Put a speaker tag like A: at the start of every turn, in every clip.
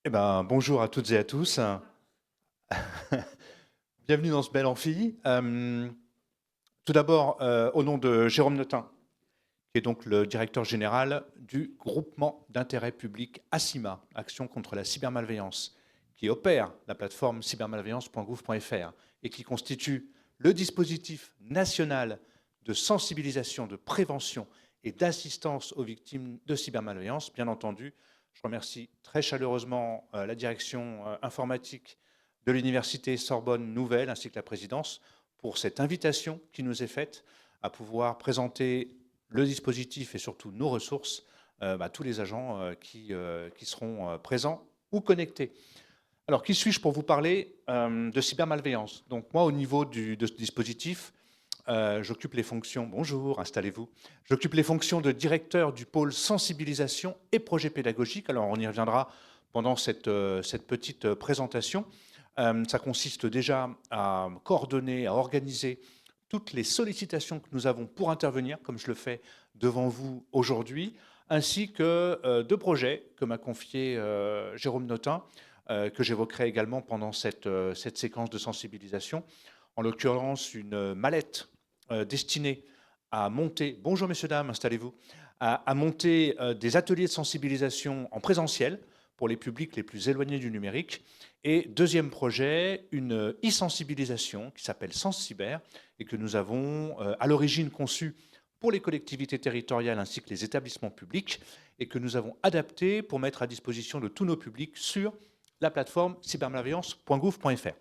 A: Eh ben, bonjour à toutes et à tous. Bienvenue dans ce bel amphi. Tout d'abord, au nom de Jérôme Notin, qui est donc le directeur général du groupement d'intérêt public ACIMA, Action contre la cybermalveillance, qui opère la plateforme cybermalveillance.gouv.fr et qui constitue le dispositif national de sensibilisation, de prévention et d'assistance aux victimes de cybermalveillance. Bien entendu, je remercie très chaleureusement la direction informatique de l'Université Sorbonne Nouvelle ainsi que la présidence pour cette invitation qui nous est faite à pouvoir présenter le dispositif et surtout nos ressources à tous les agents qui seront présents ou connectés. Alors, qui suis-je pour vous parler de cybermalveillance? Donc, moi, au niveau de ce dispositif, j'occupe les fonctions, bonjour, installez-vous, j'occupe les fonctions de directeur du pôle sensibilisation et projet pédagogique. Alors, on y reviendra pendant cette petite présentation. Ça consiste déjà à coordonner, à organiser toutes les sollicitations que nous avons pour intervenir, comme je le fais devant vous aujourd'hui, ainsi que deux projets que m'a confié Jérôme Notin, que j'évoquerai également pendant cette séquence de sensibilisation. En l'occurrence, une mallette destinée à monter, bonjour messieurs, dames, installez-vous, à monter des ateliers de sensibilisation en présentiel pour les publics les plus éloignés du numérique. Et deuxième projet, une e-sensibilisation qui s'appelle SensCyber et que nous avons à l'origine conçue pour les collectivités territoriales ainsi que les établissements publics et que nous avons adapté pour mettre à disposition de tous nos publics sur la plateforme cybermalveillance.gouv.fr.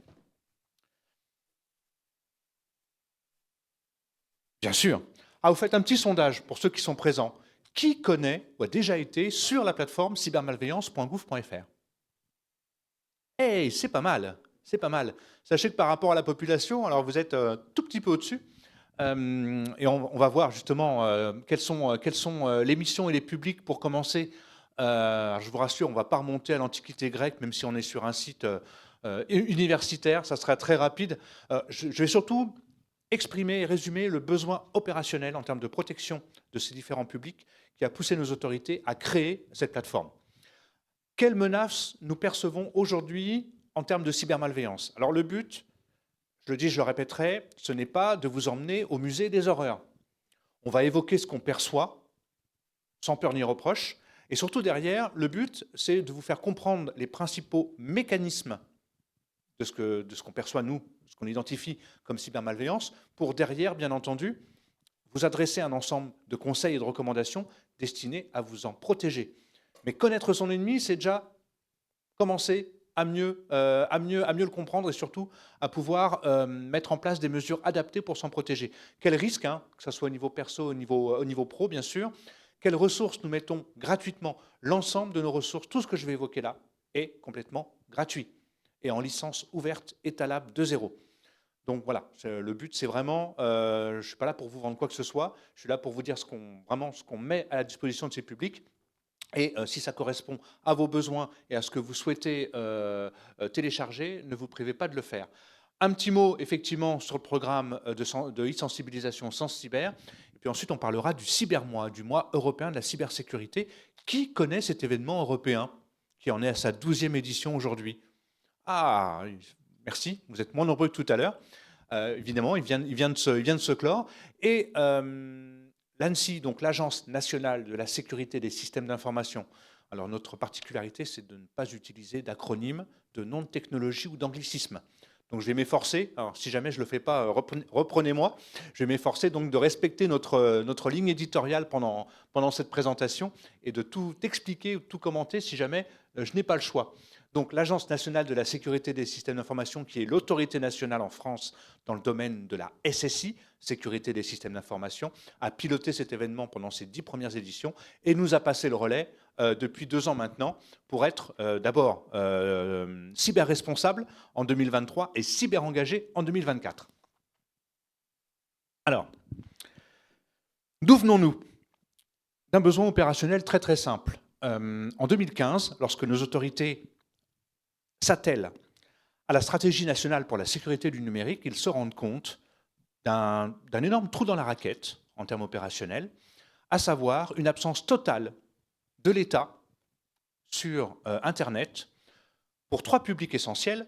A: Bien sûr. Ah, vous faites un petit sondage pour ceux qui sont présents. Qui connaît ou a déjà été sur la plateforme cybermalveillance.gouv.fr? Hey, c'est pas mal, c'est pas mal. Sachez que par rapport à la population, alors vous êtes tout petit peu au-dessus, et on va voir justement quelles sont les missions et les publics pour commencer. Je vous rassure, on ne va pas remonter à l'Antiquité grecque, même si on est sur un site universitaire, ça sera très rapide. Je vais surtout exprimer et résumer le besoin opérationnel en termes de protection de ces différents publics qui a poussé nos autorités à créer cette plateforme. Quelles menaces nous percevons aujourd'hui en termes de cybermalveillance? Alors le but, je le dis, je le répéterai, ce n'est pas de vous emmener au musée des horreurs. On va évoquer ce qu'on perçoit, sans peur ni reproche, et surtout derrière, le but, c'est de vous faire comprendre les principaux mécanismes de ce qu'on perçoit, nous, ce qu'on identifie comme cybermalveillance, pour derrière, bien entendu, vous adresser un ensemble de conseils et de recommandations destinés à vous en protéger. Mais connaître son ennemi, c'est déjà commencer à mieux le comprendre et surtout à pouvoir mettre en place des mesures adaptées pour s'en protéger. Quels risques, hein, que ce soit au niveau perso, au niveau pro, bien sûr, quelles ressources nous mettons gratuitement? L'ensemble de nos ressources, tout ce que je vais évoquer là, est complètement gratuit et en licence ouverte étalable de zéro. Donc voilà, le but c'est vraiment, je ne suis pas là pour vous vendre quoi que ce soit, je suis là pour vous dire vraiment ce qu'on met à la disposition de ces publics. Et si ça correspond à vos besoins et à ce que vous souhaitez télécharger, ne vous privez pas de le faire. Un petit mot effectivement sur le programme de e-sensibilisation SensCyber. Et puis ensuite on parlera du Cybermois, du mois européen de la cybersécurité. Qui connaît cet événement européen qui en est à sa 12e édition aujourd'hui? Ah, merci, vous êtes moins nombreux que tout à l'heure. Évidemment, il vient de se clore. Et l'ANSSI, donc l'Agence nationale de la sécurité des systèmes d'information. Alors notre particularité, c'est de ne pas utiliser d'acronymes, de noms de technologie ou d'anglicisme. Donc je vais m'efforcer, alors si jamais je ne le fais pas, reprenez-moi, je vais m'efforcer donc de respecter notre ligne éditoriale pendant cette présentation et de tout expliquer ou tout commenter si jamais je n'ai pas le choix. Donc l'Agence nationale de la sécurité des systèmes d'information, qui est l'autorité nationale en France dans le domaine de la SSI, sécurité des systèmes d'information, a piloté cet événement pendant ses 10 premières éditions et nous a passé le relais depuis 2 ans maintenant pour être d'abord cyber-responsable en 2023 et cyber-engagé en 2024. Alors, d'où venons-nous? D'un besoin opérationnel très très simple. En 2015, lorsque nos autorités s'attellent à la stratégie nationale pour la sécurité du numérique, ils se rendent compte d'un énorme trou dans la raquette en termes opérationnels, à savoir une absence totale de l'État sur Internet pour 3 publics essentiels: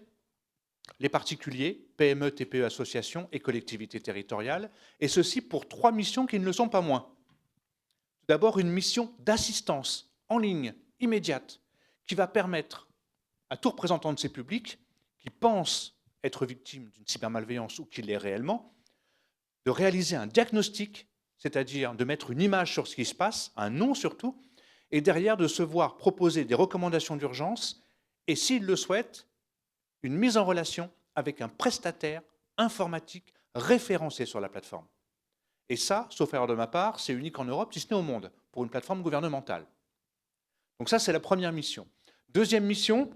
A: les particuliers, PME, TPE, associations et collectivités territoriales, et ceci pour 3 missions qui ne le sont pas moins. Tout d'abord, une mission d'assistance en ligne, immédiate, qui va permettre à tout représentant de ces publics qui pense être victime d'une cybermalveillance ou qui l'est réellement, de réaliser un diagnostic, c'est-à-dire de mettre une image sur ce qui se passe, un nom surtout, et derrière de se voir proposer des recommandations d'urgence et, s'il le souhaite, une mise en relation avec un prestataire informatique référencé sur la plateforme. Et ça, sauf erreur de ma part, c'est unique en Europe, si ce n'est au monde, pour une plateforme gouvernementale. Donc ça, c'est la première mission. Deuxième mission,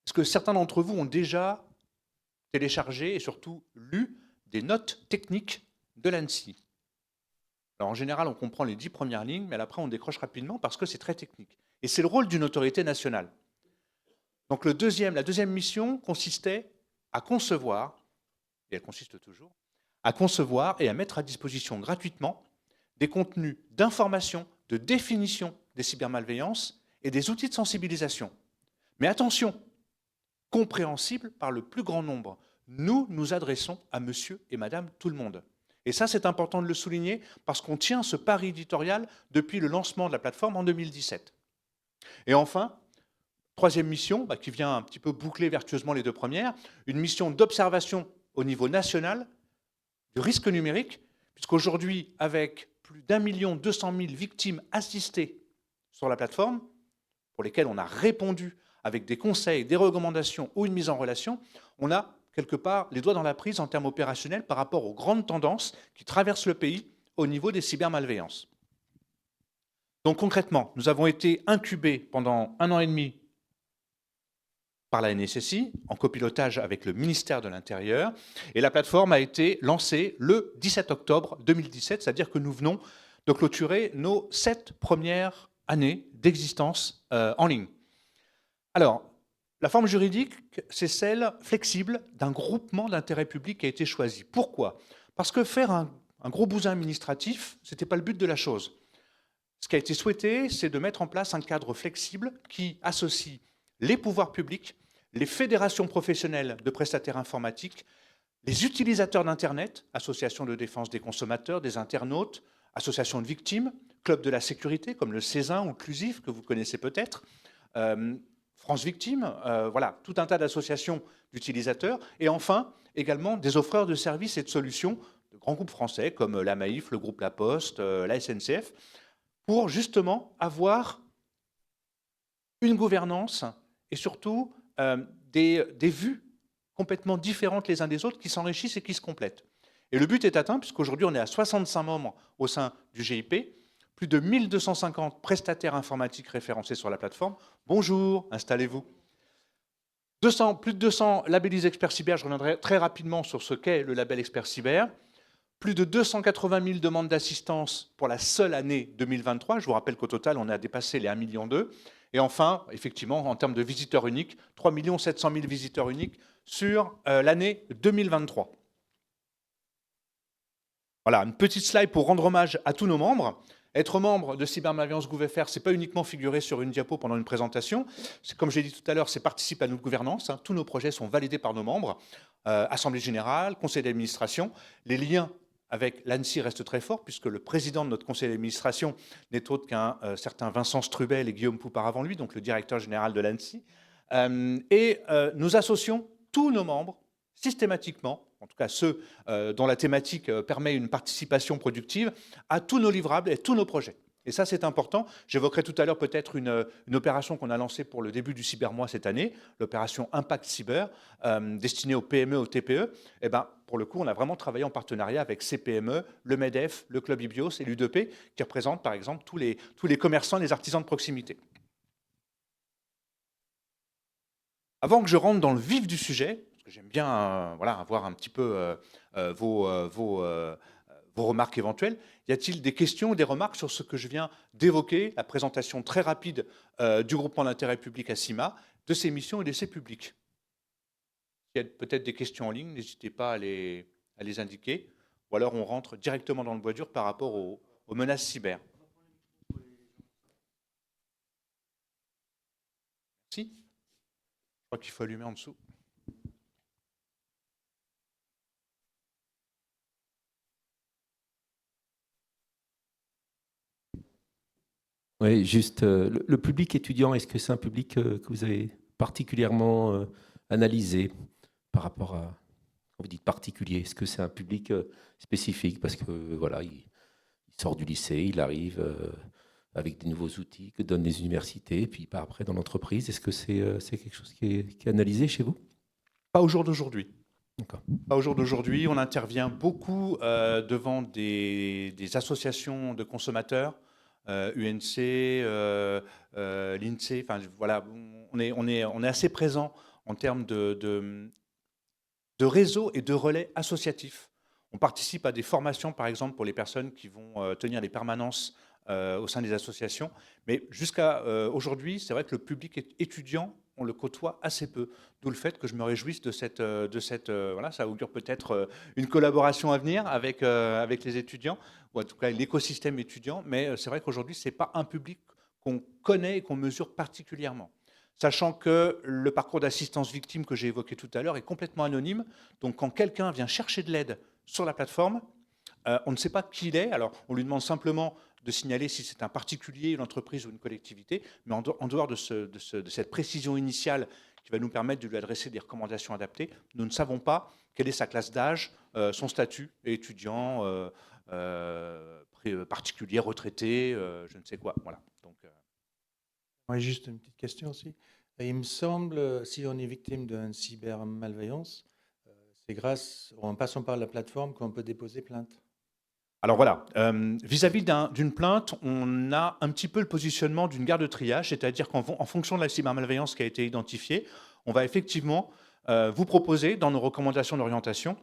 A: est-ce que certains d'entre vous ont déjà téléchargé et surtout lu des notes techniques de l'ANSSI? Alors en général, on comprend les 10 premières lignes, mais après on décroche rapidement parce que c'est très technique. Et c'est le rôle d'une autorité nationale. Donc la deuxième mission consistait à concevoir, et elle consiste toujours, à concevoir et à mettre à disposition gratuitement des contenus d'information, de définition des cybermalveillances et des outils de sensibilisation. Mais attention, compréhensible par le plus grand nombre. Nous nous adressons à monsieur et madame tout le monde. Et ça, c'est important de le souligner parce qu'on tient ce pari éditorial depuis le lancement de la plateforme en 2017. Et enfin, troisième mission, qui vient un petit peu boucler vertueusement les 2 premières, une mission d'observation au niveau national du risque numérique, puisqu'aujourd'hui, avec plus d'1,2 million victimes assistées sur la plateforme, pour lesquelles on a répondu avec des conseils, des recommandations ou une mise en relation, on a quelque part les doigts dans la prise en termes opérationnels par rapport aux grandes tendances qui traversent le pays au niveau des cybermalveillances. Donc concrètement, nous avons été incubés pendant 1 an et demi par la NSSI, en copilotage avec le ministère de l'Intérieur, et la plateforme a été lancée le 17 octobre 2017, c'est-à-dire que nous venons de clôturer nos 7 premières années d'existence en ligne. Alors, la forme juridique, c'est celle flexible d'un groupement d'intérêt public qui a été choisi. Pourquoi? Parce que faire un gros bousin administratif, ce n'était pas le but de la chose. Ce qui a été souhaité, c'est de mettre en place un cadre flexible qui associe les pouvoirs publics, les fédérations professionnelles de prestataires informatiques, les utilisateurs d'Internet, associations de défense des consommateurs, des internautes, associations de victimes, clubs de la sécurité comme le Césin ou le CLUSIF, que vous connaissez peut-être, France Victimes, voilà, tout un tas d'associations d'utilisateurs, et enfin, également des offreurs de services et de solutions, de grands groupes français comme la Maïf, le groupe La Poste, la SNCF, pour justement avoir une gouvernance et surtout des vues complètement différentes les uns des autres qui s'enrichissent et qui se complètent. Et le but est atteint puisqu'aujourd'hui on est à 65 membres au sein du GIP, plus de 1250 prestataires informatiques référencés sur la plateforme. Bonjour, installez-vous. Plus de 200 labellisés experts cyber, je reviendrai très rapidement sur ce qu'est le label expert cyber. Plus de 280 000 demandes d'assistance pour la seule année 2023. Je vous rappelle qu'au total, on a dépassé les 1,2 million. Et enfin, effectivement, en termes de visiteurs uniques, 3 700 000 visiteurs uniques sur l'année 2023. Voilà, une petite slide pour rendre hommage à tous nos membres. Être membre de Cybermalveillance GouFR, ce n'est pas uniquement figurer sur une diapo pendant une présentation. Comme j'ai dit tout à l'heure, c'est participer à notre gouvernance. Tous nos projets sont validés par nos membres. Assemblée générale, conseil d'administration. Les liens avec l'ANSSI restent très forts, puisque le président de notre conseil d'administration n'est autre qu'un certain Vincent Strubel et Guillaume Poupard avant lui, donc le directeur général de l'ANSSI. Nous associons tous nos membres systématiquement, en tout cas ceux dont la thématique permet une participation productive, à tous nos livrables et tous nos projets. Et ça, c'est important. J'évoquerai tout à l'heure peut-être une opération qu'on a lancée pour le début du Cybermois cette année, l'opération Impact Cyber, destinée aux PME, aux TPE. Et ben, pour le coup, on a vraiment travaillé en partenariat avec CPME, le MEDEF, le Club Ibios et l'U2P, qui représentent par exemple tous les commerçants et les artisans de proximité. Avant que je rentre dans le vif du sujet, parce que j'aime bien voilà, avoir un petit peu vos remarques éventuelles, y a-t-il des questions ou des remarques sur ce que je viens d'évoquer, la présentation très rapide du groupement d'intérêt public ACIMA, de ses missions et de ses publics? Il y a peut-être des questions en ligne, n'hésitez pas à les indiquer, ou alors on rentre directement dans le bois dur par rapport aux aux menaces cyber. Si, je crois qu'il faut allumer en dessous.
B: Oui, juste le public étudiant, est-ce que c'est un public que vous avez particulièrement analysé par rapport à, quand vous dites particulier, est-ce que c'est un public spécifique parce que voilà, il sort du lycée, il arrive avec des nouveaux outils que donnent les universités, puis part après dans l'entreprise. Est-ce que c'est quelque chose qui est analysé chez vous?
A: Pas au jour d'aujourd'hui.
B: D'accord.
A: Pas au jour d'aujourd'hui. On intervient beaucoup devant des associations de consommateurs, UNC, l'INSEE. Enfin, voilà, on est assez présent en termes de réseau et de relais associatifs. On participe à des formations, par exemple, pour les personnes qui vont tenir des permanences au sein des associations. Mais jusqu'à aujourd'hui, c'est vrai que le public étudiant, on le côtoie assez peu. D'où le fait que je me réjouisse de cette voilà, ça augure peut-être une collaboration à venir avec les étudiants, ou en tout cas l'écosystème étudiant. Mais c'est vrai qu'aujourd'hui, ce n'est pas un public qu'on connaît et qu'on mesure particulièrement. Sachant que le parcours d'assistance victime que j'ai évoqué tout à l'heure est complètement anonyme. Donc quand quelqu'un vient chercher de l'aide sur la plateforme, on ne sait pas qui il est. Alors on lui demande simplement de signaler si c'est un particulier, une entreprise ou une collectivité. Mais en dehors de cette précision initiale qui va nous permettre de lui adresser des recommandations adaptées, nous ne savons pas quelle est sa classe d'âge, son statut, étudiant, particulier, retraité, je ne sais quoi. Voilà. Donc,
C: Moi, juste une petite question aussi. Il me semble, si on est victime d'une cybermalveillance, c'est grâce, en passant par la plateforme, qu'on peut déposer plainte.
A: alors voilà, vis-à-vis d'une plainte, on a un petit peu le positionnement d'une gare de triage, c'est-à-dire qu'en fonction de la cybermalveillance qui a été identifiée, on va effectivement vous proposer dans nos recommandations d'orientation,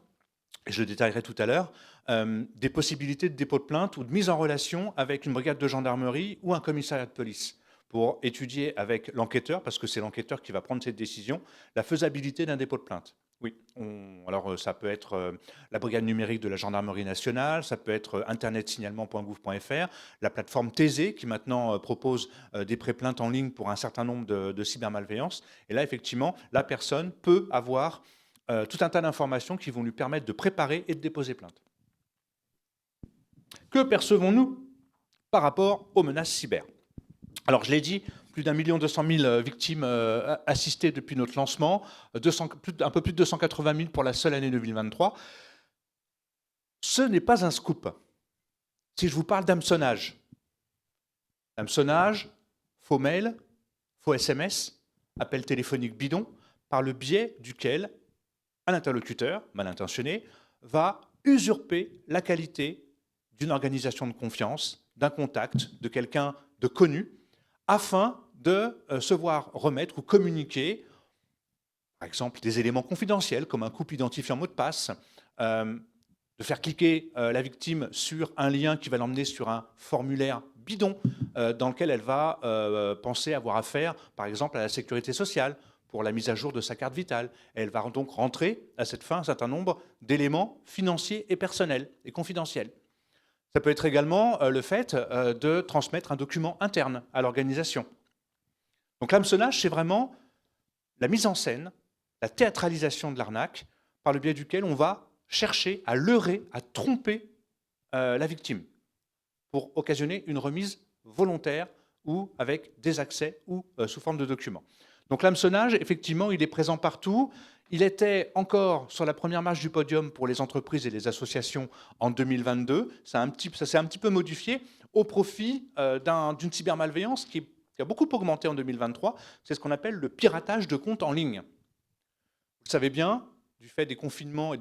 A: et je le détaillerai tout à l'heure, des possibilités de dépôt de plainte ou de mise en relation avec une brigade de gendarmerie ou un commissariat de police pour étudier avec l'enquêteur, parce que c'est l'enquêteur qui va prendre cette décision, la faisabilité d'un dépôt de plainte. Oui, alors ça peut être la brigade numérique de la gendarmerie nationale, ça peut être internetsignalement.gouv.fr, la plateforme Thésée qui maintenant propose des pré-plaintes en ligne pour un certain nombre de cybermalveillances. Et là, effectivement, la personne peut avoir tout un tas d'informations qui vont lui permettre de préparer et de déposer plainte. Que percevons-nous par rapport aux menaces cyber? Alors, je l'ai dit, plus d'1,2 million victimes assistées depuis notre lancement, un peu plus de 280 000 pour la seule année 2023. Ce n'est pas un scoop. Si je vous parle d'hameçonnage, faux mail, faux SMS, appel téléphonique bidon, par le biais duquel un interlocuteur mal intentionné va usurper la qualité d'une organisation de confiance, d'un contact, de quelqu'un de connu, afin de se voir remettre ou communiquer, par exemple, des éléments confidentiels, comme un couple identifiant mot de passe, de faire cliquer la victime sur un lien qui va l'emmener sur un formulaire bidon, dans lequel elle va penser avoir affaire, par exemple, à la sécurité sociale, pour la mise à jour de sa carte vitale. Elle va donc rentrer à cette fin un certain nombre d'éléments financiers et personnels et confidentiels. Ça peut être également le fait de transmettre un document interne à l'organisation. Donc l'hameçonnage, c'est vraiment la mise en scène, la théâtralisation de l'arnaque, par le biais duquel on va chercher à leurrer, à tromper la victime, pour occasionner une remise volontaire ou avec des accès ou sous forme de documents. Donc l'hameçonnage, effectivement, il est présent partout. Il était encore sur la première marche du podium pour les entreprises et les associations en 2022. Ça s'est un petit peu modifié au profit d'une cybermalveillance qui a beaucoup augmenté en 2023. C'est ce qu'on appelle le piratage de comptes en ligne. Vous savez bien, du fait des confinements et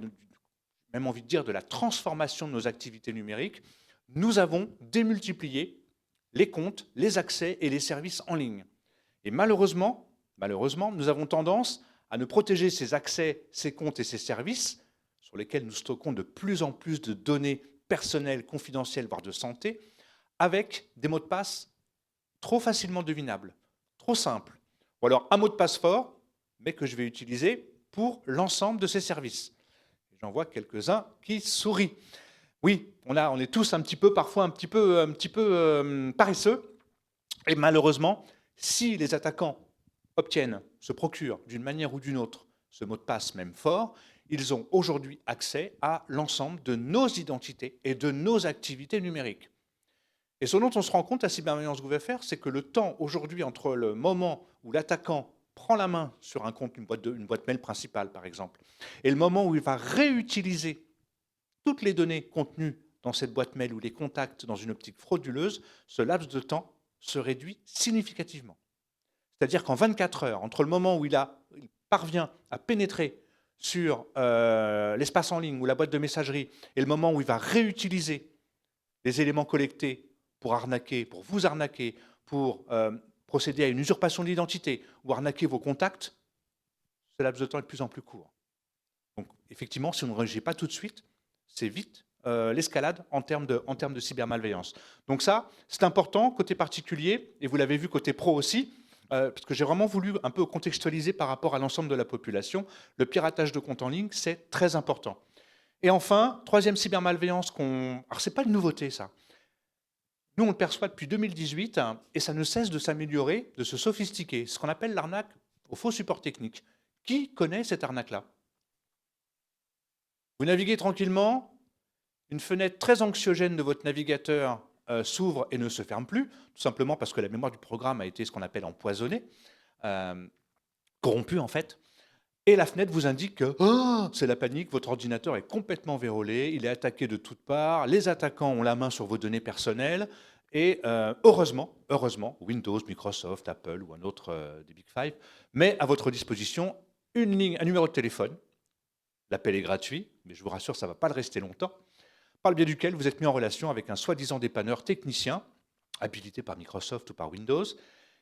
A: même envie de dire de la transformation de nos activités numériques, nous avons démultiplié les comptes, les accès et les services en ligne. Et malheureusement, nous avons tendance à ne protéger ces accès, ces comptes et ces services, sur lesquels nous stockons de plus en plus de données personnelles, confidentielles, voire de santé, avec des mots de passe trop facilement devinables, trop simples. Ou alors un mot de passe fort, mais que je vais utiliser pour l'ensemble de ces services. J'en vois quelques-uns qui sourient. Oui, on est tous un petit peu, parfois un petit peu paresseux. Et malheureusement, si les attaquants obtiennent, se procurent d'une manière ou d'une autre ce mot de passe même fort, ils ont aujourd'hui accès à l'ensemble de nos identités et de nos activités numériques. Et ce dont on se rend compte à Cybermalveillance GouverFR, c'est que le temps aujourd'hui entre le moment où l'attaquant prend la main sur un compte, une boîte mail principale par exemple, et le moment où il va réutiliser toutes les données contenues dans cette boîte mail ou les contacts dans une optique frauduleuse, ce laps de temps se réduit significativement. C'est-à-dire qu'en 24 heures, entre le moment où il parvient à pénétrer sur l'espace en ligne ou la boîte de messagerie et le moment où il va réutiliser les éléments collectés pour arnaquer, pour vous arnaquer, pour procéder à une usurpation de l'identité ou arnaquer vos contacts, ce laps de temps est de plus en plus court. Donc effectivement, si on ne réagit pas tout de suite, c'est vite l'escalade en termes de cybermalveillance. Donc ça, c'est important côté particulier, et vous l'avez vu côté pro aussi, parce que j'ai vraiment voulu un peu contextualiser par rapport à l'ensemble de la population. Le piratage de comptes en ligne, c'est très important. Et enfin, troisième cybermalveillance Alors c'est pas une nouveauté ça. Nous, on le perçoit depuis 2018 hein, et ça ne cesse de s'améliorer, de se sophistiquer. Ce qu'on appelle l'arnaque au faux support technique. Qui connaît cette arnaque-là? Vous naviguez tranquillement, une fenêtre très anxiogène de votre navigateur s'ouvre et ne se ferme plus, tout simplement parce que la mémoire du programme a été ce qu'on appelle empoisonnée, corrompue en fait. Et la fenêtre vous indique que oh, c'est la panique, votre ordinateur est complètement vérolé, il est attaqué de toutes parts, les attaquants ont la main sur vos données personnelles, et heureusement, Windows, Microsoft, Apple ou un autre des Big Five met à votre disposition une ligne, un numéro de téléphone. L'appel est gratuit, mais je vous rassure, ça ne va pas le rester longtemps, par le biais duquel vous êtes mis en relation avec un soi-disant dépanneur technicien, habilité par Microsoft ou par Windows,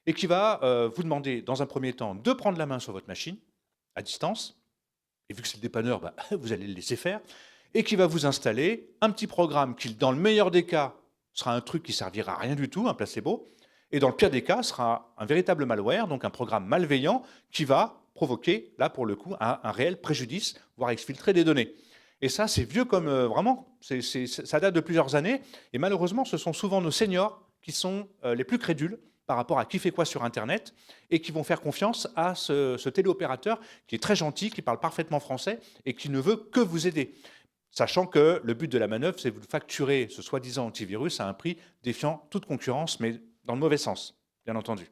A: et qui va vous demander, dans un premier temps, de prendre la main sur votre machine, à distance, et vu que c'est le dépanneur, bah, vous allez le laisser faire, et qui va vous installer un petit programme qui, dans le meilleur des cas, sera un truc qui servira à rien du tout, un placebo, et dans le pire des cas, sera un véritable malware, donc un programme malveillant, qui va provoquer, là pour le coup, un réel préjudice, voire exfiltrer des données. Et ça, c'est vieux comme vraiment, ça date de plusieurs années, et malheureusement, ce sont souvent nos seniors qui sont les plus crédules par rapport à qui fait quoi sur Internet, et qui vont faire confiance à ce téléopérateur qui est très gentil, qui parle parfaitement français, et qui ne veut que vous aider. Sachant que le but de la manœuvre, c'est de vous facturer ce soi-disant antivirus à un prix défiant toute concurrence, mais dans le mauvais sens, bien entendu.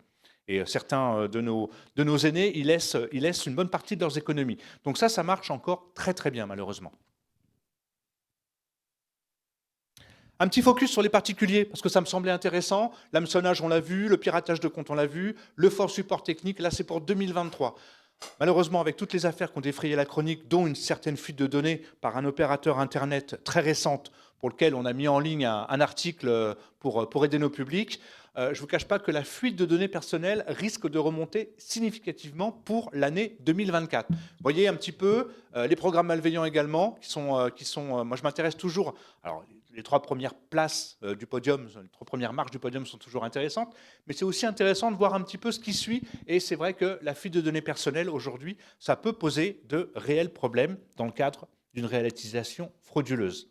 A: Et certains de nos aînés, ils laissent une bonne partie de leurs économies. Donc ça marche encore très très bien, malheureusement. Un petit focus sur les particuliers, parce que ça me semblait intéressant. L'hameçonnage, on l'a vu, le piratage de comptes, on l'a vu, le fort support technique, là c'est pour 2023. Malheureusement, avec toutes les affaires qui ont défrayé la chronique, dont une certaine fuite de données par un opérateur Internet très récente, pour lequel on a mis en ligne un article pour aider nos publics, je ne vous cache pas que la fuite de données personnelles risque de remonter significativement pour l'année 2024. Vous voyez un petit peu les programmes malveillants également, moi je m'intéresse toujours, alors les trois premières places du podium, les trois premières marches du podium sont toujours intéressantes, mais c'est aussi intéressant de voir un petit peu ce qui suit, et c'est vrai que la fuite de données personnelles aujourd'hui, ça peut poser de réels problèmes dans le cadre d'une réalisation frauduleuse.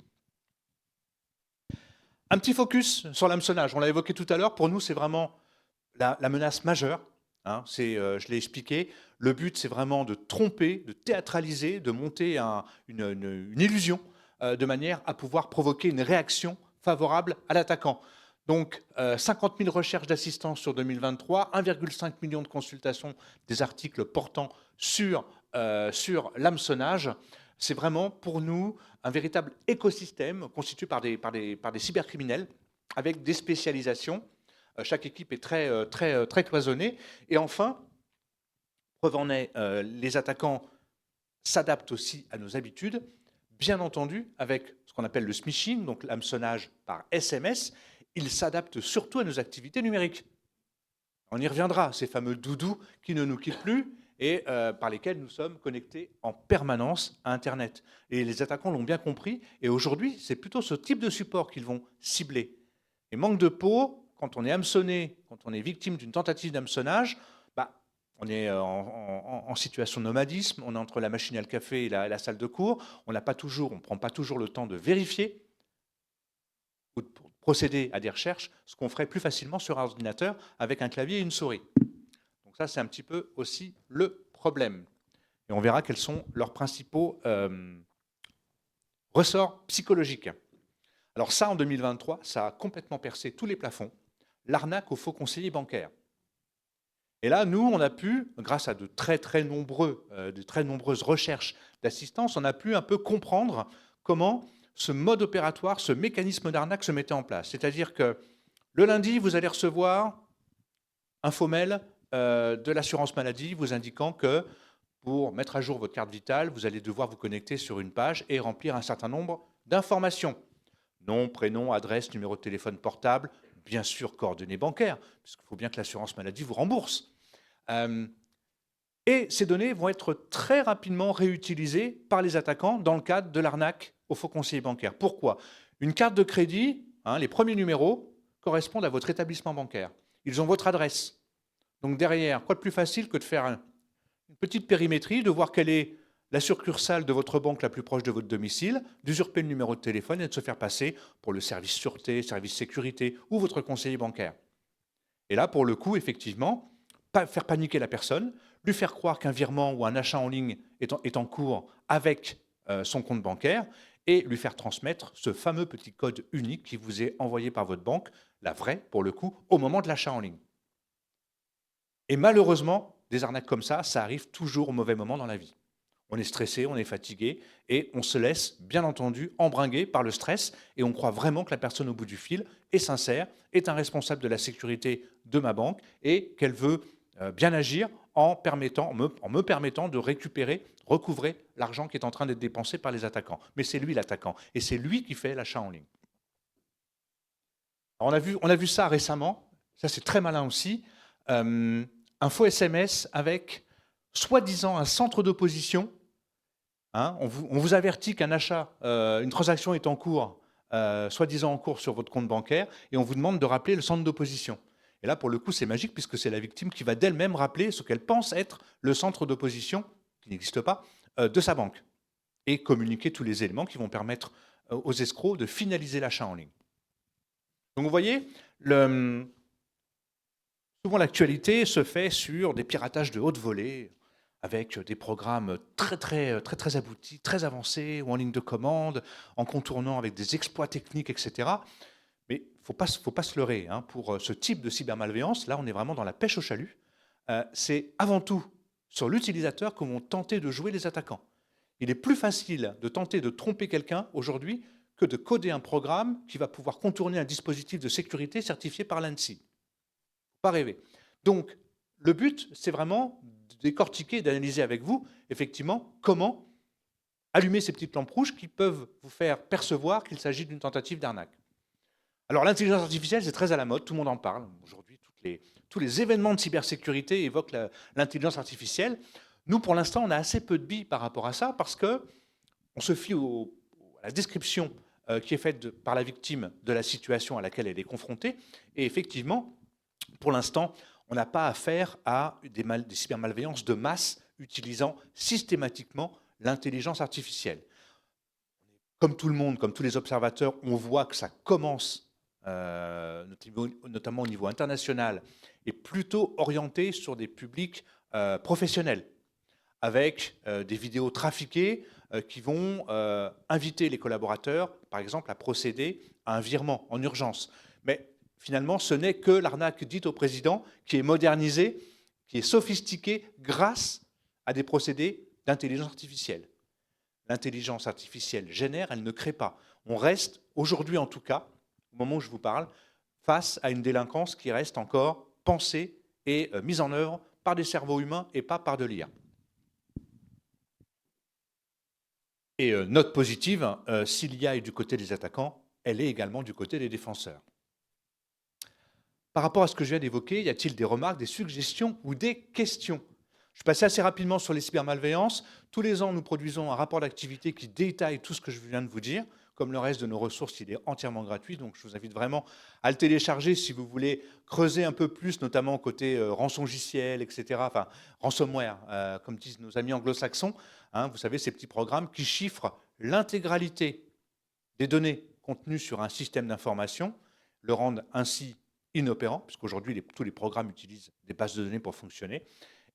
A: Un petit focus sur l'hameçonnage. On l'a évoqué tout à l'heure. Pour nous, c'est vraiment la menace majeure. Hein, je l'ai expliqué. Le but, c'est vraiment de tromper, de théâtraliser, de monter une illusion de manière à pouvoir provoquer une réaction favorable à l'attaquant. Donc, 50 000 recherches d'assistance sur 2023, 1,5 million de consultations des articles portant sur l'hameçonnage. C'est vraiment pour nous un véritable écosystème constitué par des cybercriminels avec des spécialisations. Chaque équipe est très cloisonnée. Et enfin, preuve en est, les attaquants s'adaptent aussi à nos habitudes, bien entendu avec ce qu'on appelle le smishing, donc l'hameçonnage par SMS. Ils s'adaptent surtout à nos activités numériques. On y reviendra, ces fameux doudous qui ne nous quittent plus et par lesquels nous sommes connectés en permanence à Internet. Et les attaquants l'ont bien compris, et aujourd'hui, c'est plutôt ce type de support qu'ils vont cibler. Et manque de peau, quand on est hameçonné, quand on est victime d'une tentative d'hameçonnage, bah, on est en situation de nomadisme, on est entre la machine à le café et la salle de cours, on ne prend pas toujours le temps de vérifier ou de procéder à des recherches, ce qu'on ferait plus facilement sur un ordinateur avec un clavier et une souris. Donc ça, c'est un petit peu aussi le problème. Et on verra quels sont leurs principaux ressorts psychologiques. Alors ça, en 2023, ça a complètement percé tous les plafonds. L'arnaque aux faux conseillers bancaires. Et là, nous, on a pu, grâce à de très nombreuses recherches d'assistance, on a pu un peu comprendre comment ce mode opératoire, ce mécanisme d'arnaque se mettait en place. C'est-à-dire que le lundi, vous allez recevoir un faux mail de l'assurance maladie vous indiquant que pour mettre à jour votre carte vitale, vous allez devoir vous connecter sur une page et remplir un certain nombre d'informations. Nom, prénom, adresse, numéro de téléphone portable, bien sûr coordonnées bancaires, puisqu'il faut bien que l'assurance maladie vous rembourse. Et ces données vont être très rapidement réutilisées par les attaquants dans le cadre de l'arnaque aux faux conseillers bancaires. Pourquoi? Une carte de crédit, les premiers numéros, correspondent à votre établissement bancaire. Ils ont votre adresse. Donc derrière, quoi de plus facile que de faire une petite périmétrie, de voir quelle est la succursale de votre banque la plus proche de votre domicile, d'usurper le numéro de téléphone et de se faire passer pour le service sûreté, service sécurité ou votre conseiller bancaire. Et là, pour le coup, effectivement, pas faire paniquer la personne, lui faire croire qu'un virement ou un achat en ligne est en cours avec son compte bancaire et lui faire transmettre ce fameux petit code unique qui vous est envoyé par votre banque, la vraie pour le coup, au moment de l'achat en ligne. Et malheureusement, des arnaques comme ça arrive toujours au mauvais moment dans la vie. On est stressé, on est fatigué et on se laisse, bien entendu, embringuer par le stress et on croit vraiment que la personne au bout du fil est sincère, est un responsable de la sécurité de ma banque et qu'elle veut bien agir en me permettant de recouvrer l'argent qui est en train d'être dépensé par les attaquants. Mais c'est lui l'attaquant et c'est lui qui fait l'achat en ligne. Alors on a vu ça récemment, ça c'est très malin aussi, un faux SMS avec soi-disant un centre d'opposition. On vous avertit qu'un achat, une transaction est en cours, soi-disant en cours sur votre compte bancaire, et on vous demande de rappeler le centre d'opposition. Et là, pour le coup, c'est magique, puisque c'est la victime qui va d'elle-même rappeler ce qu'elle pense être le centre d'opposition, qui n'existe pas, de sa banque, et communiquer tous les éléments qui vont permettre aux escrocs de finaliser l'achat en ligne. Donc vous voyez, souvent l'actualité se fait sur des piratages de haute volée, avec des programmes très aboutis, très avancés, ou en ligne de commande, en contournant avec des exploits techniques, etc. Mais il ne faut pas se leurrer. Pour ce type de cybermalveillance, là, on est vraiment dans la pêche au chalut. C'est avant tout sur l'utilisateur que vont tenter de jouer les attaquants. Il est plus facile de tenter de tromper quelqu'un aujourd'hui que de coder un programme qui va pouvoir contourner un dispositif de sécurité certifié par l'ANSSI. Pas rêver. Donc, le but, c'est vraiment de décortiquer, d'analyser avec vous, effectivement, comment allumer ces petites lampes rouges qui peuvent vous faire percevoir qu'il s'agit d'une tentative d'arnaque. Alors, l'intelligence artificielle, c'est très à la mode, tout le monde en parle. Aujourd'hui, tous les événements de cybersécurité évoquent l'intelligence artificielle. Nous, pour l'instant, on a assez peu de billes par rapport à ça parce qu'on se fie à la description qui est faite par la victime de la situation à laquelle elle est confrontée. Et effectivement, pour l'instant, on n'a pas affaire à des cybermalveillances de masse utilisant systématiquement l'intelligence artificielle. Comme tout le monde, comme tous les observateurs, on voit que ça commence, notamment au niveau international, et plutôt orienté sur des publics professionnels, avec des vidéos trafiquées qui vont inviter les collaborateurs, par exemple, à procéder à un virement en urgence. Mais finalement, ce n'est que l'arnaque dite au président qui est modernisée, qui est sophistiquée grâce à des procédés d'intelligence artificielle. L'intelligence artificielle génère, elle ne crée pas. On reste, aujourd'hui en tout cas, au moment où je vous parle, face à une délinquance qui reste encore pensée et mise en œuvre par des cerveaux humains et pas par de l'IA. Et note positive, si l'IA est du côté des attaquants, elle est également du côté des défenseurs. Par rapport à ce que je viens d'évoquer, y a-t-il des remarques, des suggestions ou des questions? Je suis passé assez rapidement sur les cybermalveillances. Tous les ans, nous produisons un rapport d'activité qui détaille tout ce que je viens de vous dire. Comme le reste de nos ressources, il est entièrement gratuit. Donc, je vous invite vraiment à le télécharger si vous voulez creuser un peu plus, notamment côté rançongiciel, etc. Enfin, ransomware, comme disent nos amis anglo-saxons. Vous savez, ces petits programmes qui chiffrent l'intégralité des données contenus sur un système d'information, le rendent ainsi inopérant, puisqu'aujourd'hui tous les programmes utilisent des bases de données pour fonctionner,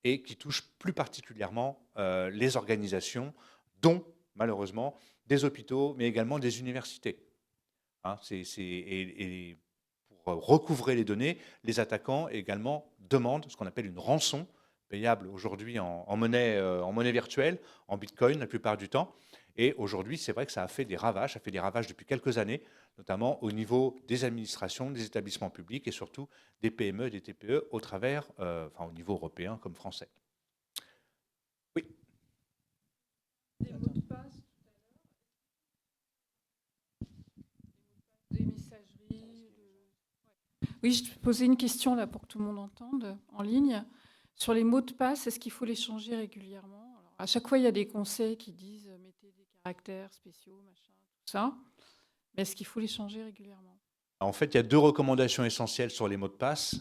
A: et qui touchent plus particulièrement les organisations, dont malheureusement des hôpitaux, mais également des universités. Hein, et pour recouvrer les données, les attaquants également demandent ce qu'on appelle une rançon, payable aujourd'hui en monnaie virtuelle, en bitcoin la plupart du temps. Et aujourd'hui, c'est vrai que ça a fait des ravages, ça fait des ravages depuis quelques années, notamment au niveau des administrations, des établissements publics et surtout des PME, des TPE au travers, au niveau européen comme français. Oui.
D: Des mots de passe tout à l'heure. Des messageries. Oui, je te posais une question là pour que tout le monde entende en ligne. Sur les mots de passe, est-ce qu'il faut les changer régulièrement? Alors, à chaque fois, il y a des conseils qui disent mettez des caractères spéciaux, machin, tout ça. Mais est-ce qu'il faut les changer régulièrement?
A: En fait, il y a 2 recommandations essentielles sur les mots de passe.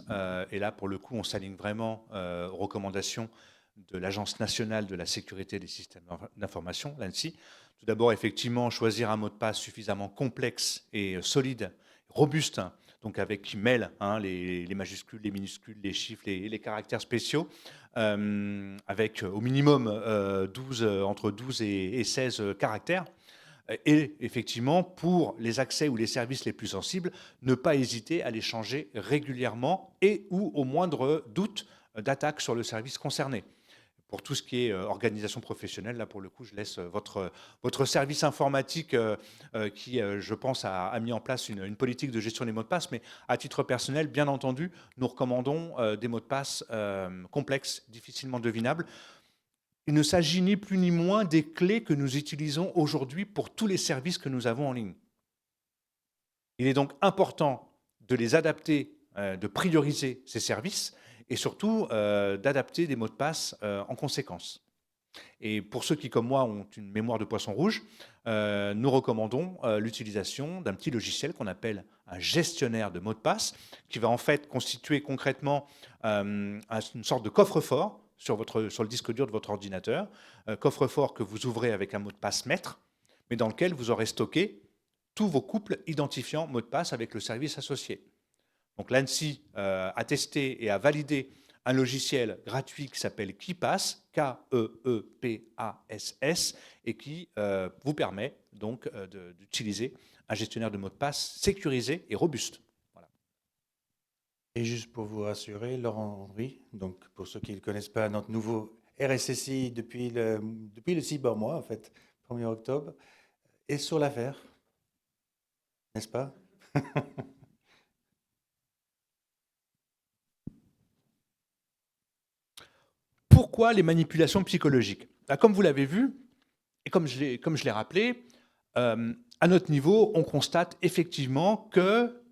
A: Et là, pour le coup, on s'aligne vraiment aux recommandations de l'Agence nationale de la sécurité des systèmes d'information, l'ANSSI. Tout d'abord, effectivement, choisir un mot de passe suffisamment complexe et solide, robuste, donc qui mêle les majuscules, les minuscules, les chiffres, les caractères spéciaux, avec au minimum entre 12 et 16 caractères. Et effectivement, pour les accès ou les services les plus sensibles, ne pas hésiter à les changer régulièrement et ou au moindre doute d'attaque sur le service concerné. Pour tout ce qui est organisation professionnelle, là pour le coup, je laisse votre service informatique qui, je pense, a mis en place une politique de gestion des mots de passe. Mais à titre personnel, bien entendu, nous recommandons des mots de passe complexes, difficilement devinables. Il ne s'agit ni plus ni moins des clés que nous utilisons aujourd'hui pour tous les services que nous avons en ligne. Il est donc important de les adapter, de prioriser ces services et surtout d'adapter des mots de passe en conséquence. Et pour ceux qui, comme moi, ont une mémoire de poisson rouge, nous recommandons l'utilisation d'un petit logiciel qu'on appelle un gestionnaire de mots de passe, qui va en fait constituer concrètement une sorte de coffre-fort sur le disque dur de votre ordinateur, coffre-fort que vous ouvrez avec un mot de passe maître, mais dans lequel vous aurez stocké tous vos couples identifiants mots de passe avec le service associé. Donc l'ANSSI a testé et a validé un logiciel gratuit qui s'appelle KeePass, K-E-E-P-A-S-S, et qui vous permet donc d'utiliser un gestionnaire de mots de passe sécurisé et robuste. Voilà.
C: Et juste pour vous rassurer, Laurent Henry, donc pour ceux qui ne connaissent pas, notre nouveau RSSI depuis le cybermois, en fait, 1er octobre, est sur l'affaire, n'est-ce pas?
A: Pourquoi les manipulations psychologiques? Comme vous l'avez vu, et comme je l'ai rappelé, à notre niveau, on constate effectivement que...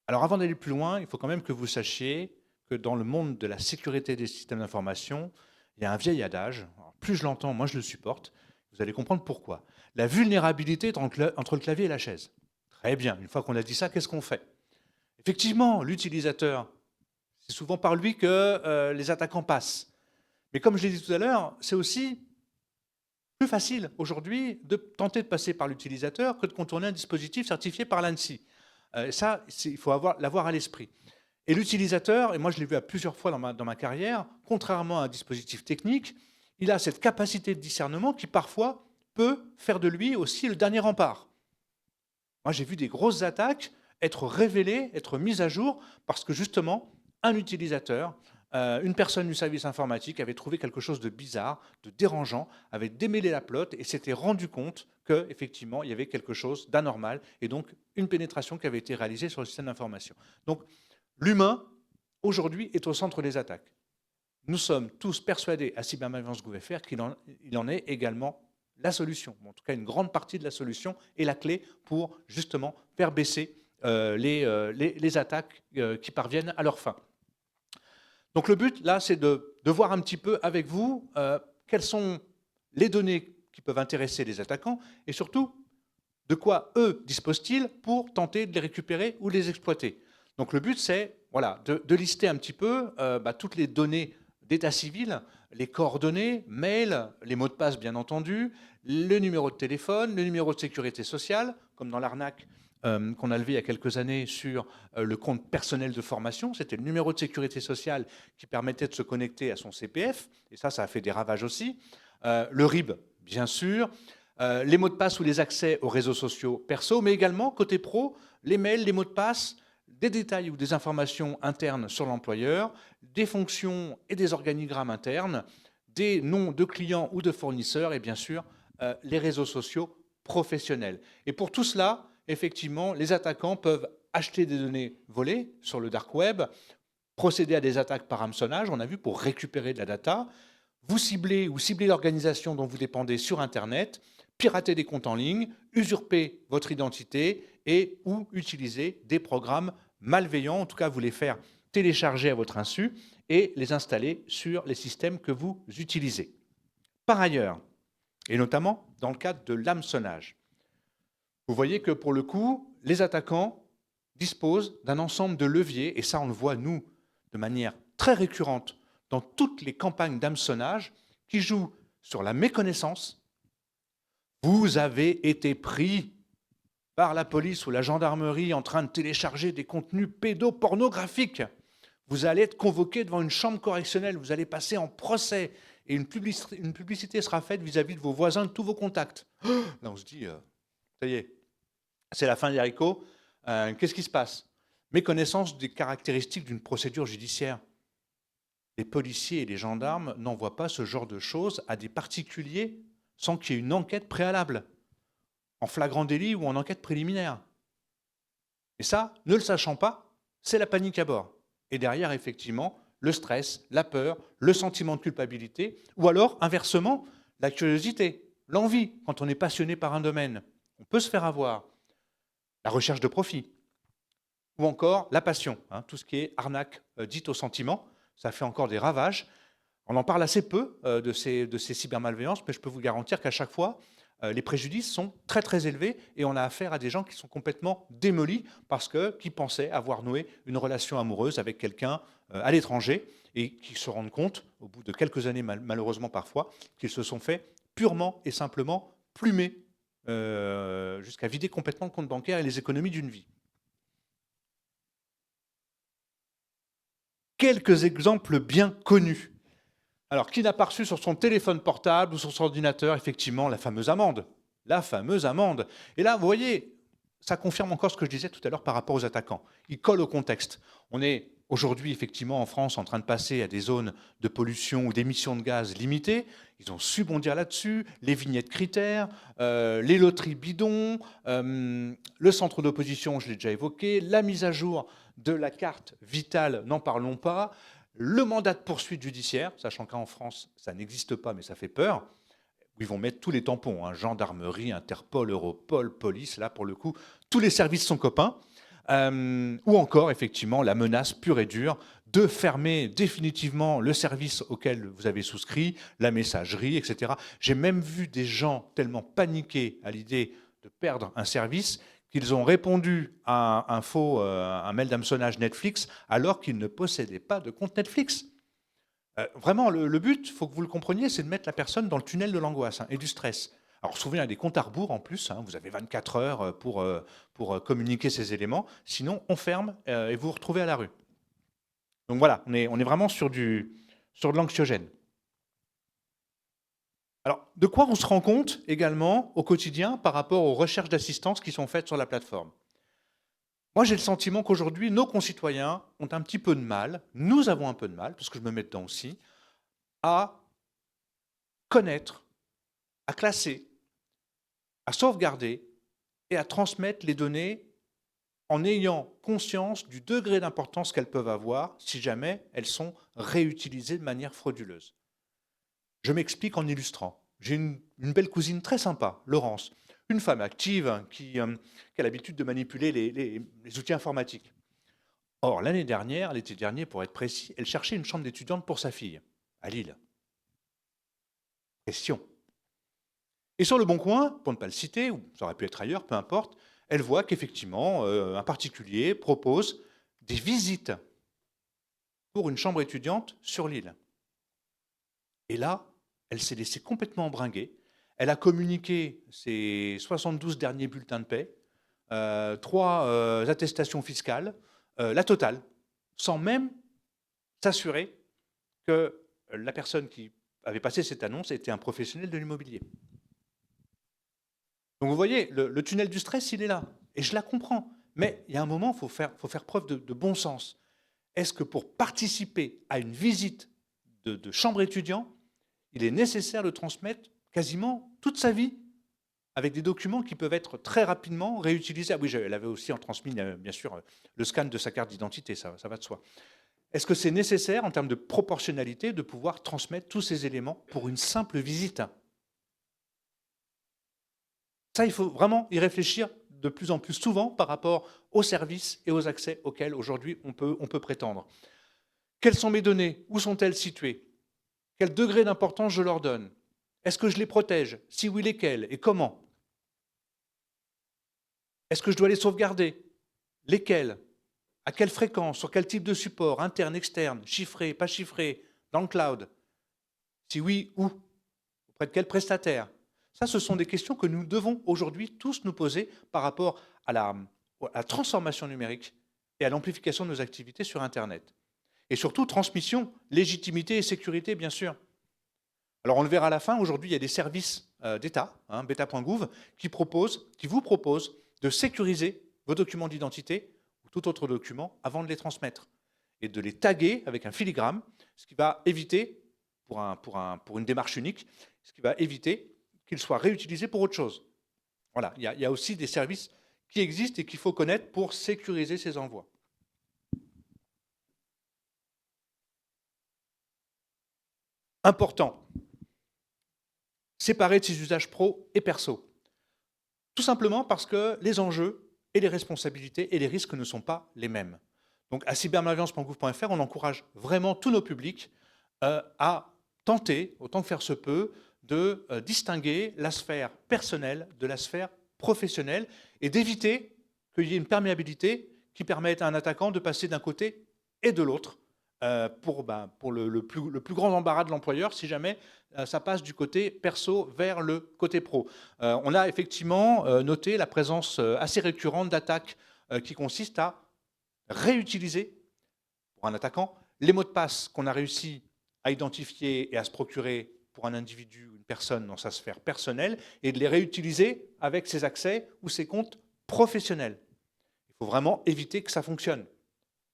A: Alors avant d'aller plus loin, il faut quand même que vous sachiez que dans le monde de la sécurité des systèmes d'information, il y a un vieil adage, alors plus je l'entends, moins je le supporte, vous allez comprendre pourquoi. La vulnérabilité est entre le clavier et la chaise. Très bien, une fois qu'on a dit ça, qu'est-ce qu'on fait? Effectivement, l'utilisateur, c'est souvent par lui que les attaquants passent. Mais comme je l'ai dit tout à l'heure, c'est aussi plus facile aujourd'hui de tenter de passer par l'utilisateur que de contourner un dispositif certifié par l'ANSSI. Ça, il faut l'avoir à l'esprit. Et l'utilisateur, et moi je l'ai vu à plusieurs fois dans ma carrière, contrairement à un dispositif technique, il a cette capacité de discernement qui parfois peut faire de lui aussi le dernier rempart. Moi j'ai vu des grosses attaques être révélées, être mises à jour, parce que justement, un utilisateur, une personne du service informatique avait trouvé quelque chose de bizarre, de dérangeant, avait démêlé la plotte et s'était rendu compte qu'effectivement, il y avait quelque chose d'anormal et donc une pénétration qui avait été réalisée sur le système d'information. Donc, l'humain, aujourd'hui, est au centre des attaques. Nous sommes tous persuadés à Cybermalveillance Gouv.fr qu'il en est également la solution, en tout cas une grande partie de la solution et la clé pour justement faire baisser les attaques qui parviennent à leur fin. Donc le but, là, c'est de voir un petit peu avec vous quelles sont les données qui peuvent intéresser les attaquants et surtout, de quoi eux disposent-ils pour tenter de les récupérer ou les exploiter. Donc le but, c'est voilà, de lister un petit peu toutes les données d'état civil, les coordonnées, mail, les mots de passe bien entendu, le numéro de téléphone, le numéro de sécurité sociale, comme dans l'arnaque qu'on a levé il y a quelques années sur le compte personnel de formation. C'était le numéro de sécurité sociale qui permettait de se connecter à son CPF, et ça a fait des ravages aussi. Le RIB, bien sûr, les mots de passe ou les accès aux réseaux sociaux perso, mais également, côté pro, les mails, les mots de passe, des détails ou des informations internes sur l'employeur, des fonctions et des organigrammes internes, des noms de clients ou de fournisseurs, et bien sûr, les réseaux sociaux professionnels. Et pour tout cela, effectivement, les attaquants peuvent acheter des données volées sur le dark web, procéder à des attaques par hameçonnage, on a vu, pour récupérer de la data, vous ciblez ou cibler l'organisation dont vous dépendez sur Internet, pirater des comptes en ligne, usurper votre identité et ou utiliser des programmes malveillants, en tout cas vous les faire télécharger à votre insu et les installer sur les systèmes que vous utilisez. Par ailleurs, et notamment dans le cadre de l'hameçonnage, vous voyez que pour le coup, les attaquants disposent d'un ensemble de leviers, et ça on le voit nous de manière très récurrente dans toutes les campagnes d'hameçonnage, qui jouent sur la méconnaissance. Vous avez été pris par la police ou la gendarmerie en train de télécharger des contenus pédopornographiques. Vous allez être convoqué devant une chambre correctionnelle, vous allez passer en procès, et une publicité sera faite vis-à-vis de vos voisins, de tous vos contacts. Là, on se dit, ça y est, c'est la fin des haricots. Qu'est-ce qui se passe? Méconnaissance des caractéristiques d'une procédure judiciaire. Les policiers et les gendarmes n'envoient pas ce genre de choses à des particuliers sans qu'il y ait une enquête préalable, en flagrant délit ou en enquête préliminaire. Et ça, ne le sachant pas, c'est la panique à bord. Et derrière, effectivement, le stress, la peur, le sentiment de culpabilité, ou alors, inversement, la curiosité, l'envie, quand on est passionné par un domaine. On peut se faire avoir. La recherche de profit, ou encore la passion, tout ce qui est arnaque dite au sentiment, ça fait encore des ravages. On en parle assez peu de ces cybermalveillances, mais je peux vous garantir qu'à chaque fois, les préjudices sont très très élevés et on a affaire à des gens qui sont complètement démolis parce qu'ils pensaient avoir noué une relation amoureuse avec quelqu'un à l'étranger et qui se rendent compte, au bout de quelques années malheureusement parfois, qu'ils se sont fait purement et simplement plumer jusqu'à vider complètement le compte bancaire et les économies d'une vie. Quelques exemples bien connus. Alors, qui n'a pas reçu sur son téléphone portable ou sur son ordinateur, effectivement, la fameuse amende? La fameuse amende. Et là, vous voyez, ça confirme encore ce que je disais tout à l'heure par rapport aux attaquants. Ils collent au contexte. On est aujourd'hui, effectivement, en France, en train de passer à des zones de pollution ou d'émissions de gaz limitées. Ils ont su bondir là-dessus. Les vignettes critères, les loteries bidons, le centre d'opposition, je l'ai déjà évoqué, la mise à jour de la carte vitale, n'en parlons pas, le mandat de poursuite judiciaire, sachant qu'en France, ça n'existe pas, mais ça fait peur, où ils vont mettre tous les tampons, gendarmerie, Interpol, Europol, police, là, pour le coup, tous les services sont copains, ou encore, effectivement, la menace pure et dure de fermer définitivement le service auquel vous avez souscrit, la messagerie, etc. J'ai même vu des gens tellement paniqués à l'idée de perdre un service qu'ils ont répondu à un mail d'hameçonnage Netflix alors qu'ils ne possédaient pas de compte Netflix. Vraiment, le but, il faut que vous le compreniez, c'est de mettre la personne dans le tunnel de l'angoisse et du stress. Alors souvent, il y a des comptes à rebours en plus, vous avez 24 heures pour communiquer ces éléments, sinon on ferme et vous vous retrouvez à la rue. Donc voilà, on est vraiment sur de l'anxiogène. Alors, de quoi on se rend compte également au quotidien par rapport aux recherches d'assistance qui sont faites sur la plateforme? Moi, j'ai le sentiment qu'aujourd'hui, nos concitoyens ont un petit peu de mal, nous avons un peu de mal, parce que je me mets dedans aussi, à connaître, à classer, à sauvegarder et à transmettre les données en ayant conscience du degré d'importance qu'elles peuvent avoir si jamais elles sont réutilisées de manière frauduleuse. Je m'explique en illustrant. J'ai une belle cousine très sympa, Laurence, une femme active qui a l'habitude de manipuler les outils informatiques. Or, l'été dernier, pour être précis, elle cherchait une chambre d'étudiante pour sa fille, à Lille. Question. Et sur Le Bon Coin, pour ne pas le citer, ou ça aurait pu être ailleurs, peu importe, elle voit qu'effectivement, un particulier propose des visites pour une chambre étudiante sur l'île. Et là, elle s'est laissée complètement embringuer. Elle a communiqué ses 72 derniers bulletins de paie. 3 attestations fiscales, la totale, sans même s'assurer que la personne qui avait passé cette annonce était un professionnel de l'immobilier. Donc vous voyez, le tunnel du stress, il est là. Et je la comprends. Mais il y a un moment, il faut faire preuve de bon sens. Est-ce que pour participer à une visite de chambre étudiant, il est nécessaire de transmettre quasiment toute sa vie avec des documents qui peuvent être très rapidement réutilisés? Ah oui, elle avait aussi en transmis, bien sûr, le scan de sa carte d'identité, ça va de soi. Est-ce que c'est nécessaire, en termes de proportionnalité, de pouvoir transmettre tous ces éléments pour une simple visite? Ça, il faut vraiment y réfléchir de plus en plus souvent par rapport aux services et aux accès auxquels aujourd'hui on peut prétendre. Quelles sont mes données? Où sont-elles situées? Quel degré d'importance je leur donne? Est-ce que je les protège? Si oui, lesquelles et comment? Est-ce que je dois les sauvegarder? Lesquelles? À quelle fréquence? Sur quel type de support? Interne, externe, chiffré, pas chiffré, dans le cloud? Si oui, où? Auprès de quel prestataire? Ça, ce sont des questions que nous devons aujourd'hui tous nous poser par rapport à la transformation numérique et à l'amplification de nos activités sur Internet. Et surtout, transmission, légitimité et sécurité, bien sûr. Alors, on le verra à la fin. Aujourd'hui, il y a des services d'État, beta.gouv, qui vous proposent de sécuriser vos documents d'identité ou tout autre document avant de les transmettre et de les taguer avec un filigrane, ce qui va éviter, pour une démarche unique, ce qui va éviter qu'ils soient réutilisés pour autre chose. Voilà, il y a aussi des services qui existent et qu'il faut connaître pour sécuriser ces envois. Important, séparer de ses usages pro et perso. Tout simplement parce que les enjeux et les responsabilités et les risques ne sont pas les mêmes. Donc à cybermalveillance.gouv.fr, on encourage vraiment tous nos publics à tenter, autant que faire se peut, de distinguer la sphère personnelle de la sphère professionnelle et d'éviter qu'il y ait une perméabilité qui permette à un attaquant de passer d'un côté et de l'autre pour le plus grand embarras de l'employeur si jamais ça passe du côté perso vers le côté pro. On a effectivement noté la présence assez récurrente d'attaques qui consistent à réutiliser, pour un attaquant, les mots de passe qu'on a réussi à identifier et à se procurer pour un individu ou une personne dans sa sphère personnelle et de les réutiliser avec ses accès ou ses comptes professionnels. Il faut vraiment éviter que ça fonctionne.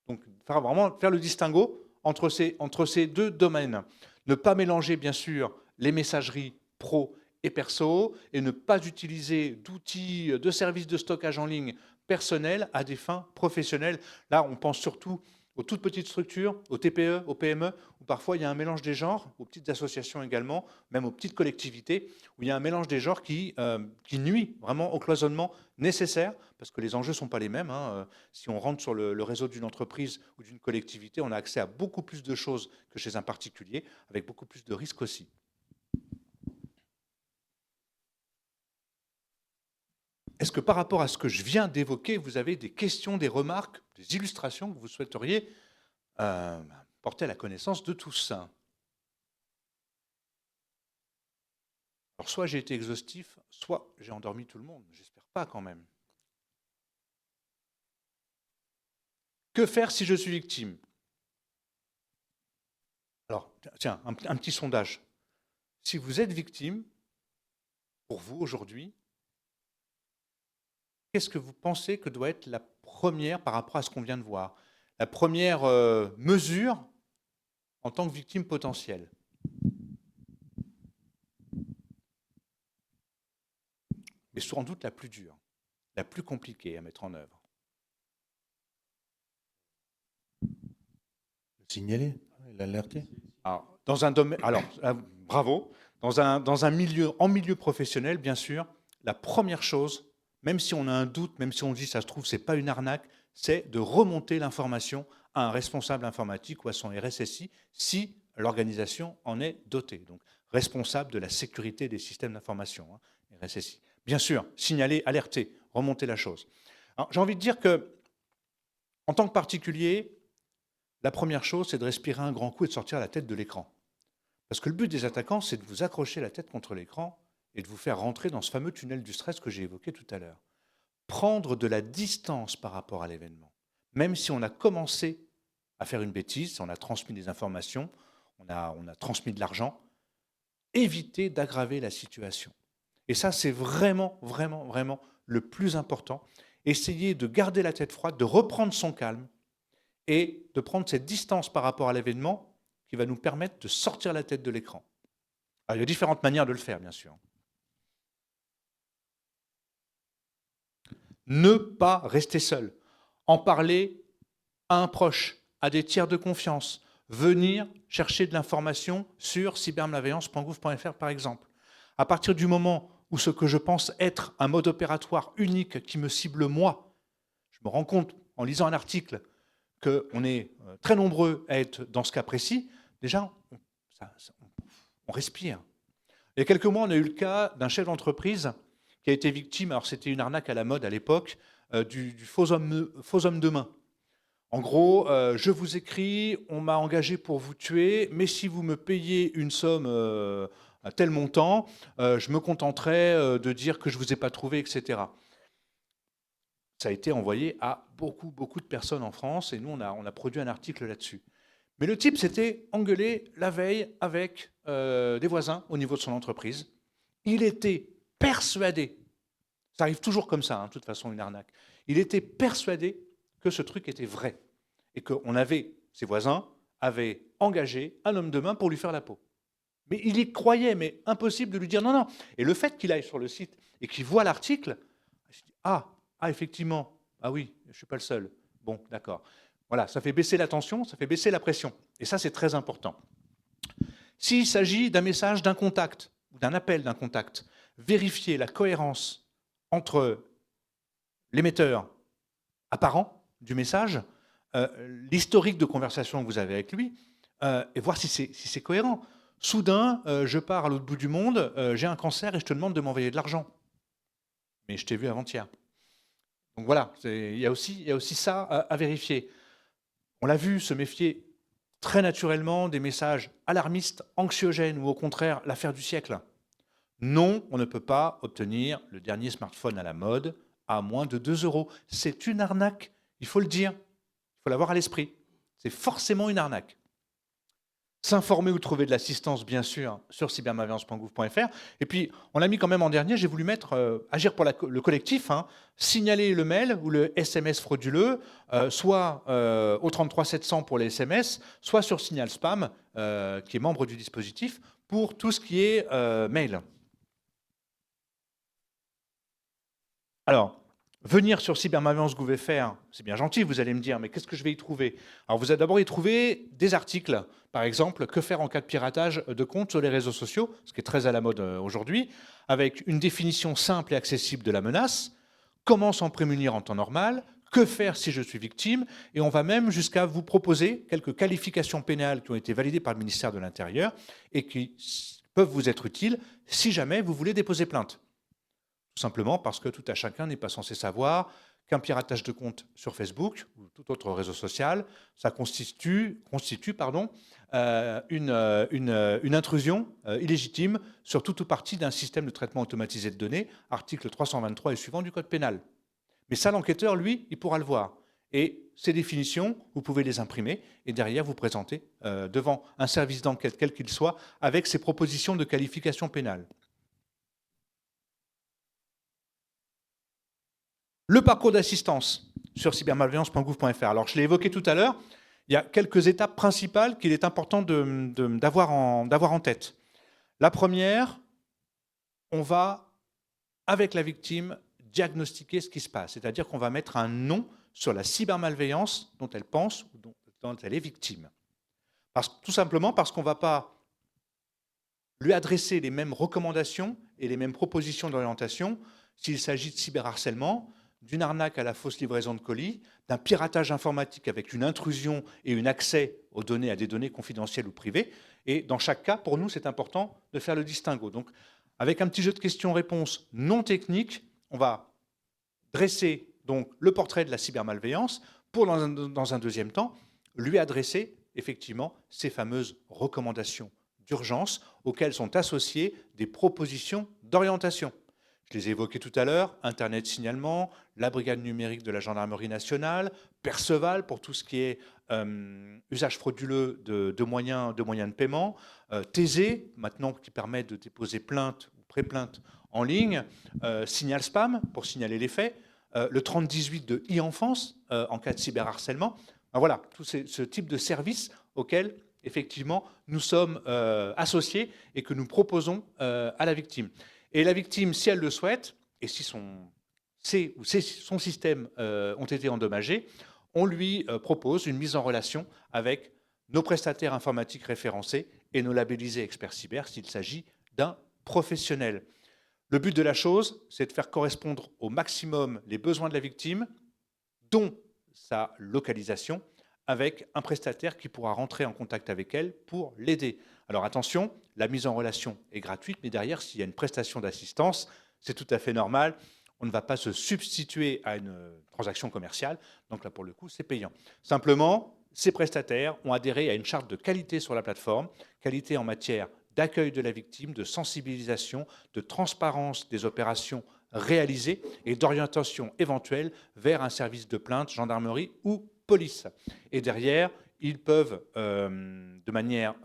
A: Donc, vraiment faire le distinguo entre ces 2 domaines. Ne pas mélanger, bien sûr, les messageries pro et perso et ne pas utiliser d'outils de services de stockage en ligne personnels à des fins professionnelles. Là, on pense surtout aux toutes petites structures, aux TPE, aux PME, où parfois il y a un mélange des genres, aux petites associations également, même aux petites collectivités, où il y a un mélange des genres qui nuit vraiment au cloisonnement nécessaire, parce que les enjeux ne sont pas les mêmes. Si on rentre sur le réseau d'une entreprise ou d'une collectivité, on a accès à beaucoup plus de choses que chez un particulier, avec beaucoup plus de risques aussi. Est-ce que par rapport à ce que je viens d'évoquer, vous avez des questions, des remarques, des illustrations que vous souhaiteriez porter à la connaissance de tous? Alors, soit j'ai été exhaustif, soit j'ai endormi tout le monde. J'espère pas quand même. Que faire si je suis victime? Alors, tiens, un petit sondage. Si vous êtes victime, pour vous aujourd'hui, qu'est-ce que vous pensez que doit être la première, par rapport à ce qu'on vient de voir, la première mesure en tant que victime potentielle? Mais sans doute la plus dure, la plus compliquée à mettre en œuvre.
C: Signaler, l'alerter.
A: Alors, dans un domaine, bravo. Dans un milieu, en milieu professionnel, bien sûr, la première chose, même si on a un doute, même si on dit ça se trouve, c'est pas une arnaque, c'est de remonter l'information à un responsable informatique ou à son RSSI si l'organisation en est dotée. Donc, responsable de la sécurité des systèmes d'information, RSSI. Bien sûr, signaler, alerter, remonter la chose. Alors, j'ai envie de dire que, en tant que particulier, la première chose, c'est de respirer un grand coup et de sortir la tête de l'écran. Parce que le but des attaquants, c'est de vous accrocher la tête contre l'écran et de vous faire rentrer dans ce fameux tunnel du stress que j'ai évoqué tout à l'heure. prendre de la distance par rapport à l'événement. Même si on a commencé à faire une bêtise, on a transmis des informations, on a transmis de l'argent, éviter d'aggraver la situation. Et ça, c'est vraiment, vraiment, vraiment le plus important. Essayer de garder la tête froide, de reprendre son calme et de prendre cette distance par rapport à l'événement qui va nous permettre de sortir la tête de l'écran. Alors, il y a différentes manières de le faire, bien sûr. Ne pas rester seul. En parler à un proche, à des tiers de confiance. Venir chercher de l'information sur cybermalveillance.gouv.fr, par exemple. À partir du moment où ce que je pense être un mode opératoire unique qui me cible moi, je me rends compte en lisant un article qu'on est très nombreux à être dans ce cas précis, déjà, on respire. Il y a quelques mois, on a eu le cas d'un chef d'entreprise qui a été victime, alors c'était une arnaque à la mode à l'époque, du faux homme de main. En gros, je vous écris, on m'a engagé pour vous tuer, mais si vous me payez une somme à tel montant, je me contenterai de dire que je ne vous ai pas trouvé, etc. Ça a été envoyé à beaucoup, beaucoup de personnes en France, et nous, on a produit un article là-dessus. Mais le type s'était engueulé la veille avec des voisins au niveau de son entreprise. Il était persuadé, ça arrive toujours comme ça, hein, de toute façon, une arnaque, il était persuadé que ce truc était vrai et que ses voisins avaient engagé un homme de main pour lui faire la peau. Mais il y croyait, mais impossible de lui dire non, non. Et le fait qu'il aille sur le site et qu'il voit l'article, il se dit effectivement, oui, je ne suis pas le seul. Bon, d'accord. Voilà, ça fait baisser la tension, ça fait baisser la pression. Et ça, c'est très important. S'il s'agit d'un message d'un contact ou d'un appel d'un contact, vérifier la cohérence entre l'émetteur apparent du message, l'historique de conversation que vous avez avec lui, et voir si c'est cohérent. Soudain, je pars à l'autre bout du monde, j'ai un cancer et je te demande de m'envoyer de l'argent. Mais je t'ai vu avant-hier. Donc voilà, il y a aussi ça à vérifier. On l'a vu, se méfier très naturellement des messages alarmistes, anxiogènes ou au contraire l'affaire du siècle. Non, on ne peut pas obtenir le dernier smartphone à la mode à moins de 2 €. C'est une arnaque, il faut le dire, il faut l'avoir à l'esprit. C'est forcément une arnaque. S'informer ou trouver de l'assistance, bien sûr, sur cybermalveillance.gouv.fr. Et puis, on l'a mis quand même en dernier, je vais vous lui mettre agir pour le collectif, signaler le mail ou le SMS frauduleux, soit au 33 700 pour les SMS, soit sur Signal Spam, qui est membre du dispositif, pour tout ce qui est mail. Alors, venir sur cybermalveillance.gouv.fr, c'est bien gentil, vous allez me dire, mais qu'est-ce que je vais y trouver? Alors, vous allez d'abord y trouver des articles. Par exemple, que faire en cas de piratage de compte sur les réseaux sociaux, ce qui est très à la mode aujourd'hui, avec une définition simple et accessible de la menace, comment s'en prémunir en temps normal, que faire si je suis victime, et on va même jusqu'à vous proposer quelques qualifications pénales qui ont été validées par le ministère de l'Intérieur et qui peuvent vous être utiles si jamais vous voulez déposer plainte. Tout simplement parce que tout à chacun n'est pas censé savoir qu'un piratage de compte sur Facebook ou tout autre réseau social, ça constitue une intrusion illégitime sur toute ou partie d'un système de traitement automatisé de données, article 323 et suivant du Code pénal. Mais ça, l'enquêteur, lui, il pourra le voir. Et ces définitions, vous pouvez les imprimer et derrière vous présenter devant un service d'enquête, quel qu'il soit, avec ces propositions de qualification pénale. Le parcours d'assistance sur cybermalveillance.gouv.fr. Alors, je l'ai évoqué tout à l'heure, il y a quelques étapes principales qu'il est important d'avoir en tête. La première, on va, avec la victime, diagnostiquer ce qui se passe. C'est-à-dire qu'on va mettre un nom sur la cybermalveillance dont elle pense ou dont elle est victime. Tout simplement parce qu'on ne va pas lui adresser les mêmes recommandations et les mêmes propositions d'orientation s'il s'agit de cyberharcèlement, d'une arnaque à la fausse livraison de colis, d'un piratage informatique avec une intrusion et un accès aux données, à des données confidentielles ou privées. Et dans chaque cas, pour nous, c'est important de faire le distinguo. Donc, avec un petit jeu de questions-réponses non techniques, on va dresser donc le portrait de la cybermalveillance pour, dans un deuxième temps, lui adresser effectivement ces fameuses recommandations d'urgence auxquelles sont associées des propositions d'orientation. Je les ai évoqués tout à l'heure, Internet signalement, la brigade numérique de la gendarmerie nationale, Perceval pour tout ce qui est usage frauduleux de moyens de paiement, Thésée, maintenant qui permet de déposer plainte ou pré-plainte en ligne, Signal Spam pour signaler les faits, le 3018 de e-enfance en cas de cyberharcèlement. Ben voilà, tout ce type de service auquel effectivement nous sommes associés et que nous proposons à la victime. Et la victime, si elle le souhaite, et si son système ont été endommagés, on lui propose une mise en relation avec nos prestataires informatiques référencés et nos labellisés experts cyber s'il s'agit d'un professionnel. Le but de la chose, c'est de faire correspondre au maximum les besoins de la victime, dont sa localisation, avec un prestataire qui pourra rentrer en contact avec elle pour l'aider. Alors attention, la mise en relation est gratuite, mais derrière, s'il y a une prestation d'assistance, c'est tout à fait normal. On ne va pas se substituer à une transaction commerciale. Donc là, pour le coup, c'est payant. Simplement, ces prestataires ont adhéré à une charte de qualité sur la plateforme, qualité en matière d'accueil de la victime, de sensibilisation, de transparence des opérations réalisées et d'orientation éventuelle vers un service de plainte, gendarmerie ou police. Et derrière, ils peuvent, de manière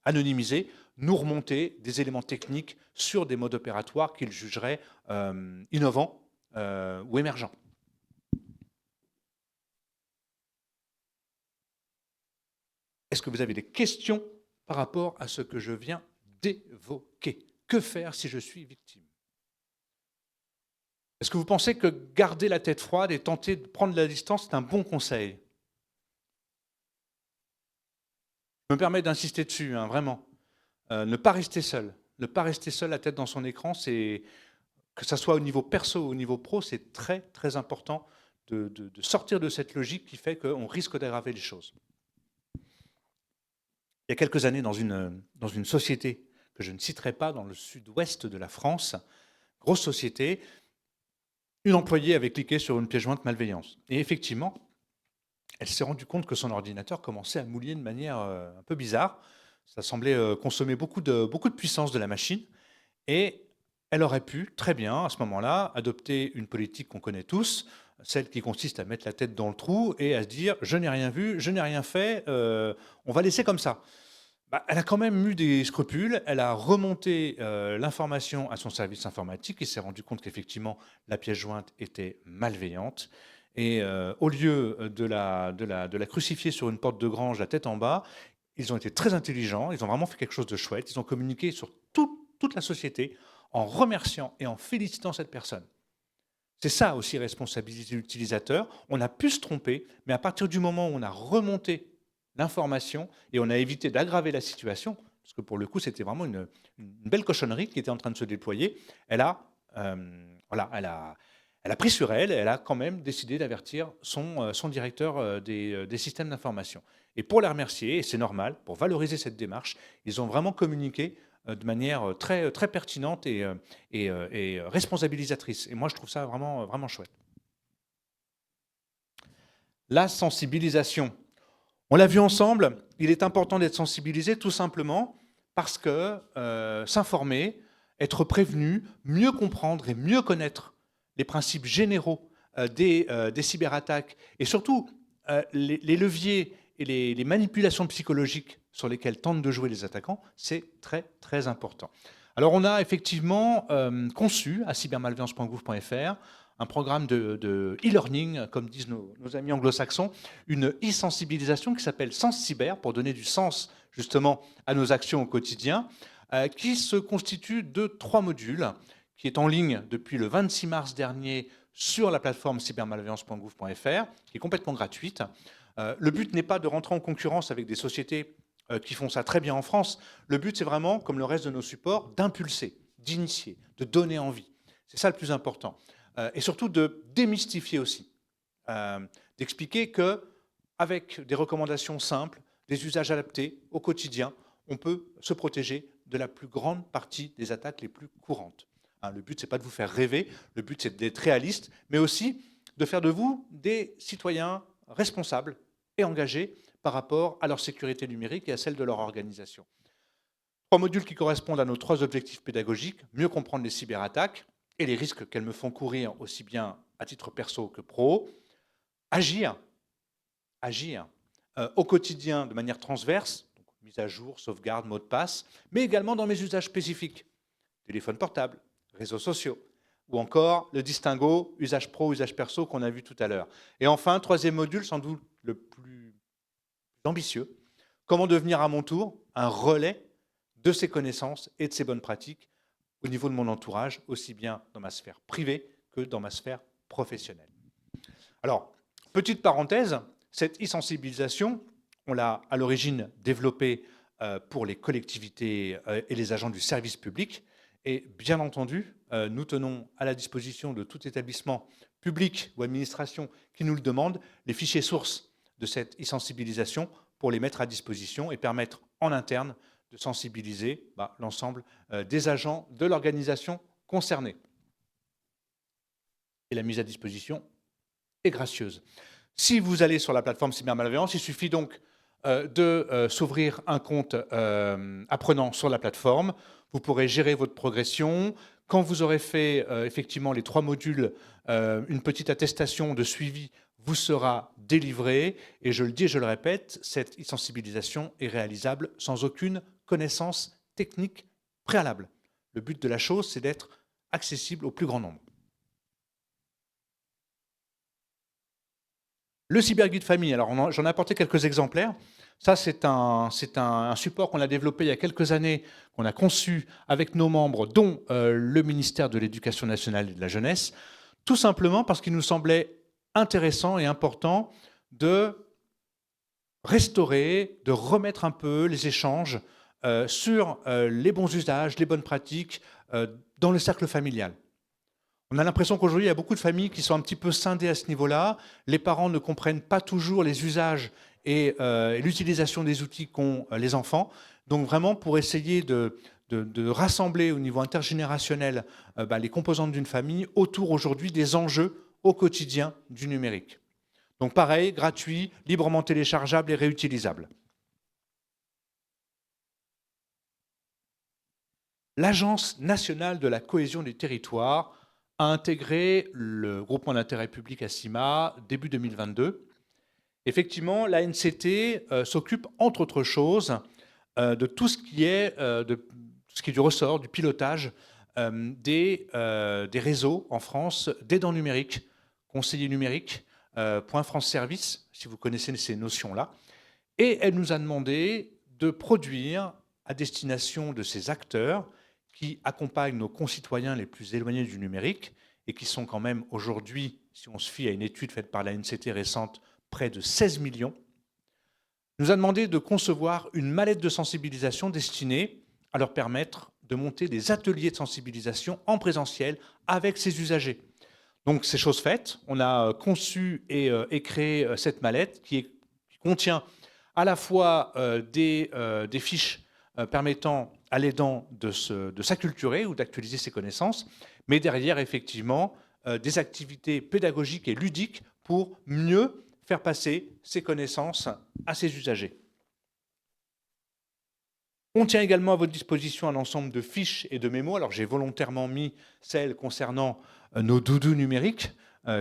A: anonymisée, nous remonter des éléments techniques sur des modes opératoires qu'ils jugeraient innovants ou émergents. Est-ce que vous avez des questions par rapport à ce que je viens d'évoquer? Que faire si je suis victime? Est-ce que vous pensez que garder la tête froide et tenter de prendre la distance, c'est un bon conseil? Je me permets d'insister dessus, hein, vraiment. Ne pas rester seul. Ne pas rester seul la tête dans son écran, c'est, que ce soit au niveau perso ou au niveau pro, c'est très, très important de sortir de cette logique qui fait qu'on risque d'aggraver les choses. Il y a quelques années, dans une société que je ne citerai pas, dans le sud-ouest de la France, grosse société, une employée avait cliqué sur une pièce jointe malveillance. Et effectivement, elle s'est rendue compte que son ordinateur commençait à mouiller de manière un peu bizarre. Ça semblait consommer beaucoup de puissance de la machine. Et elle aurait pu, très bien, à ce moment-là, adopter une politique qu'on connaît tous, celle qui consiste à mettre la tête dans le trou et à se dire « je n'ai rien vu, je n'ai rien fait, on va laisser comme ça ». Elle a quand même eu des scrupules, elle a remonté l'information à son service informatique, il s'est rendu compte qu'effectivement la pièce jointe était malveillante. Et au lieu de la crucifier sur une porte de grange, la tête en bas, ils ont été très intelligents, ils ont vraiment fait quelque chose de chouette, ils ont communiqué sur toute la société en remerciant et en félicitant cette personne. C'est ça aussi responsabiliser l'utilisateur. On a pu se tromper, mais à partir du moment où on a remonté l'information et on a évité d'aggraver la situation, parce que pour le coup c'était vraiment une belle cochonnerie qui était en train de se déployer, elle a pris sur elle, elle a quand même décidé d'avertir son directeur des systèmes d'information. Et pour la remercier, et c'est normal, pour valoriser cette démarche, ils ont vraiment communiqué de manière très, très pertinente et responsabilisatrice. Et moi, je trouve ça vraiment, vraiment chouette. La sensibilisation. On l'a vu ensemble, il est important d'être sensibilisé tout simplement parce que s'informer, être prévenu, mieux comprendre et mieux connaître les principes généraux des cyberattaques et surtout les leviers et les manipulations psychologiques sur lesquelles tentent de jouer les attaquants, c'est très, très important. Alors, on a effectivement conçu à cybermalveillance.gouv.fr un programme de e-learning, comme disent nos amis anglo-saxons, une e-sensibilisation qui s'appelle Sens Cyber, pour donner du sens justement à nos actions au quotidien, qui se constitue de 3 modules, qui est en ligne depuis le 26 mars dernier sur la plateforme cybermalveillance.gouv.fr, qui est complètement gratuite. Le but n'est pas de rentrer en concurrence avec des sociétés qui font ça très bien en France. Le but, c'est vraiment, comme le reste de nos supports, d'impulser, d'initier, de donner envie. C'est ça le plus important. Et surtout de démystifier aussi, d'expliquer qu'avec des recommandations simples, des usages adaptés au quotidien, on peut se protéger de la plus grande partie des attaques les plus courantes. Le but, ce n'est pas de vous faire rêver, le but, c'est d'être réaliste, mais aussi de faire de vous des citoyens responsables et engagés par rapport à leur sécurité numérique et à celle de leur organisation. 3 modules qui correspondent à nos 3 objectifs pédagogiques: mieux comprendre les cyberattaques, et les risques qu'elles me font courir aussi bien à titre perso que pro, agir au quotidien de manière transverse, donc mise à jour, sauvegarde, mot de passe, mais également dans mes usages spécifiques, téléphone portable, réseaux sociaux, ou encore le distinguo usage pro, usage perso qu'on a vu tout à l'heure. Et enfin, troisième module, sans doute le plus ambitieux, comment devenir à mon tour un relais de ces connaissances et de ces bonnes pratiques au niveau de mon entourage, aussi bien dans ma sphère privée que dans ma sphère professionnelle. Alors, petite parenthèse, cette e-sensibilisation, on l'a à l'origine développée pour les collectivités et les agents du service public. Et bien entendu, nous tenons à la disposition de tout établissement public ou administration qui nous le demande les fichiers sources de cette e-sensibilisation pour les mettre à disposition et permettre en interne de sensibiliser l'ensemble des agents de l'organisation concernée. Et la mise à disposition est gracieuse. Si vous allez sur la plateforme Cybermalveillance, il suffit donc de s'ouvrir un compte apprenant sur la plateforme. Vous pourrez gérer votre progression. Quand vous aurez fait effectivement les 3 modules, une petite attestation de suivi vous sera délivrée. Et je le dis et je le répète, cette e-sensibilisation est réalisable sans aucune connaissance technique préalable. Le but de la chose, c'est d'être accessible au plus grand nombre. Le cyberguide famille, alors j'en ai apporté quelques exemplaires. Ça, c'est un support qu'on a développé il y a quelques années, qu'on a conçu avec nos membres, dont le ministère de l'Éducation nationale et de la jeunesse, tout simplement parce qu'il nous semblait intéressant et important de restaurer, de remettre un peu les échanges sur les bons usages, les bonnes pratiques dans le cercle familial. On a l'impression qu'aujourd'hui, il y a beaucoup de familles qui sont un petit peu scindées à ce niveau-là. Les parents ne comprennent pas toujours les usages et l'utilisation des outils qu'ont les enfants. Donc vraiment, pour essayer de rassembler au niveau intergénérationnel les composantes d'une famille autour aujourd'hui des enjeux au quotidien du numérique. Donc pareil, gratuit, librement téléchargeable et réutilisable. L'Agence nationale de la cohésion des territoires a intégré le groupement d'intérêt public ACIMA début 2022. Effectivement, l'ANCT s'occupe, entre autres choses, de tout ce qui est du ressort, du pilotage des réseaux en France d'aidants numériques, conseillers numériques, Point France Service, si vous connaissez ces notions-là. Et elle nous a demandé de produire à destination de ces acteurs qui accompagnent nos concitoyens les plus éloignés du numérique et qui sont quand même aujourd'hui, si on se fie à une étude faite par l'ANCT récente, près de 16 millions, nous a demandé de concevoir une mallette de sensibilisation destinée à leur permettre de monter des ateliers de sensibilisation en présentiel avec ces usagers. Donc c'est chose faite, on a conçu et créé cette mallette qui contient à la fois des fiches permettant à l'aidant de s'acculturer ou d'actualiser ses connaissances, mais derrière, effectivement, des activités pédagogiques et ludiques pour mieux faire passer ses connaissances à ses usagers. On tient également à votre disposition un ensemble de fiches et de mémos. Alors j'ai volontairement mis celles concernant nos doudous numériques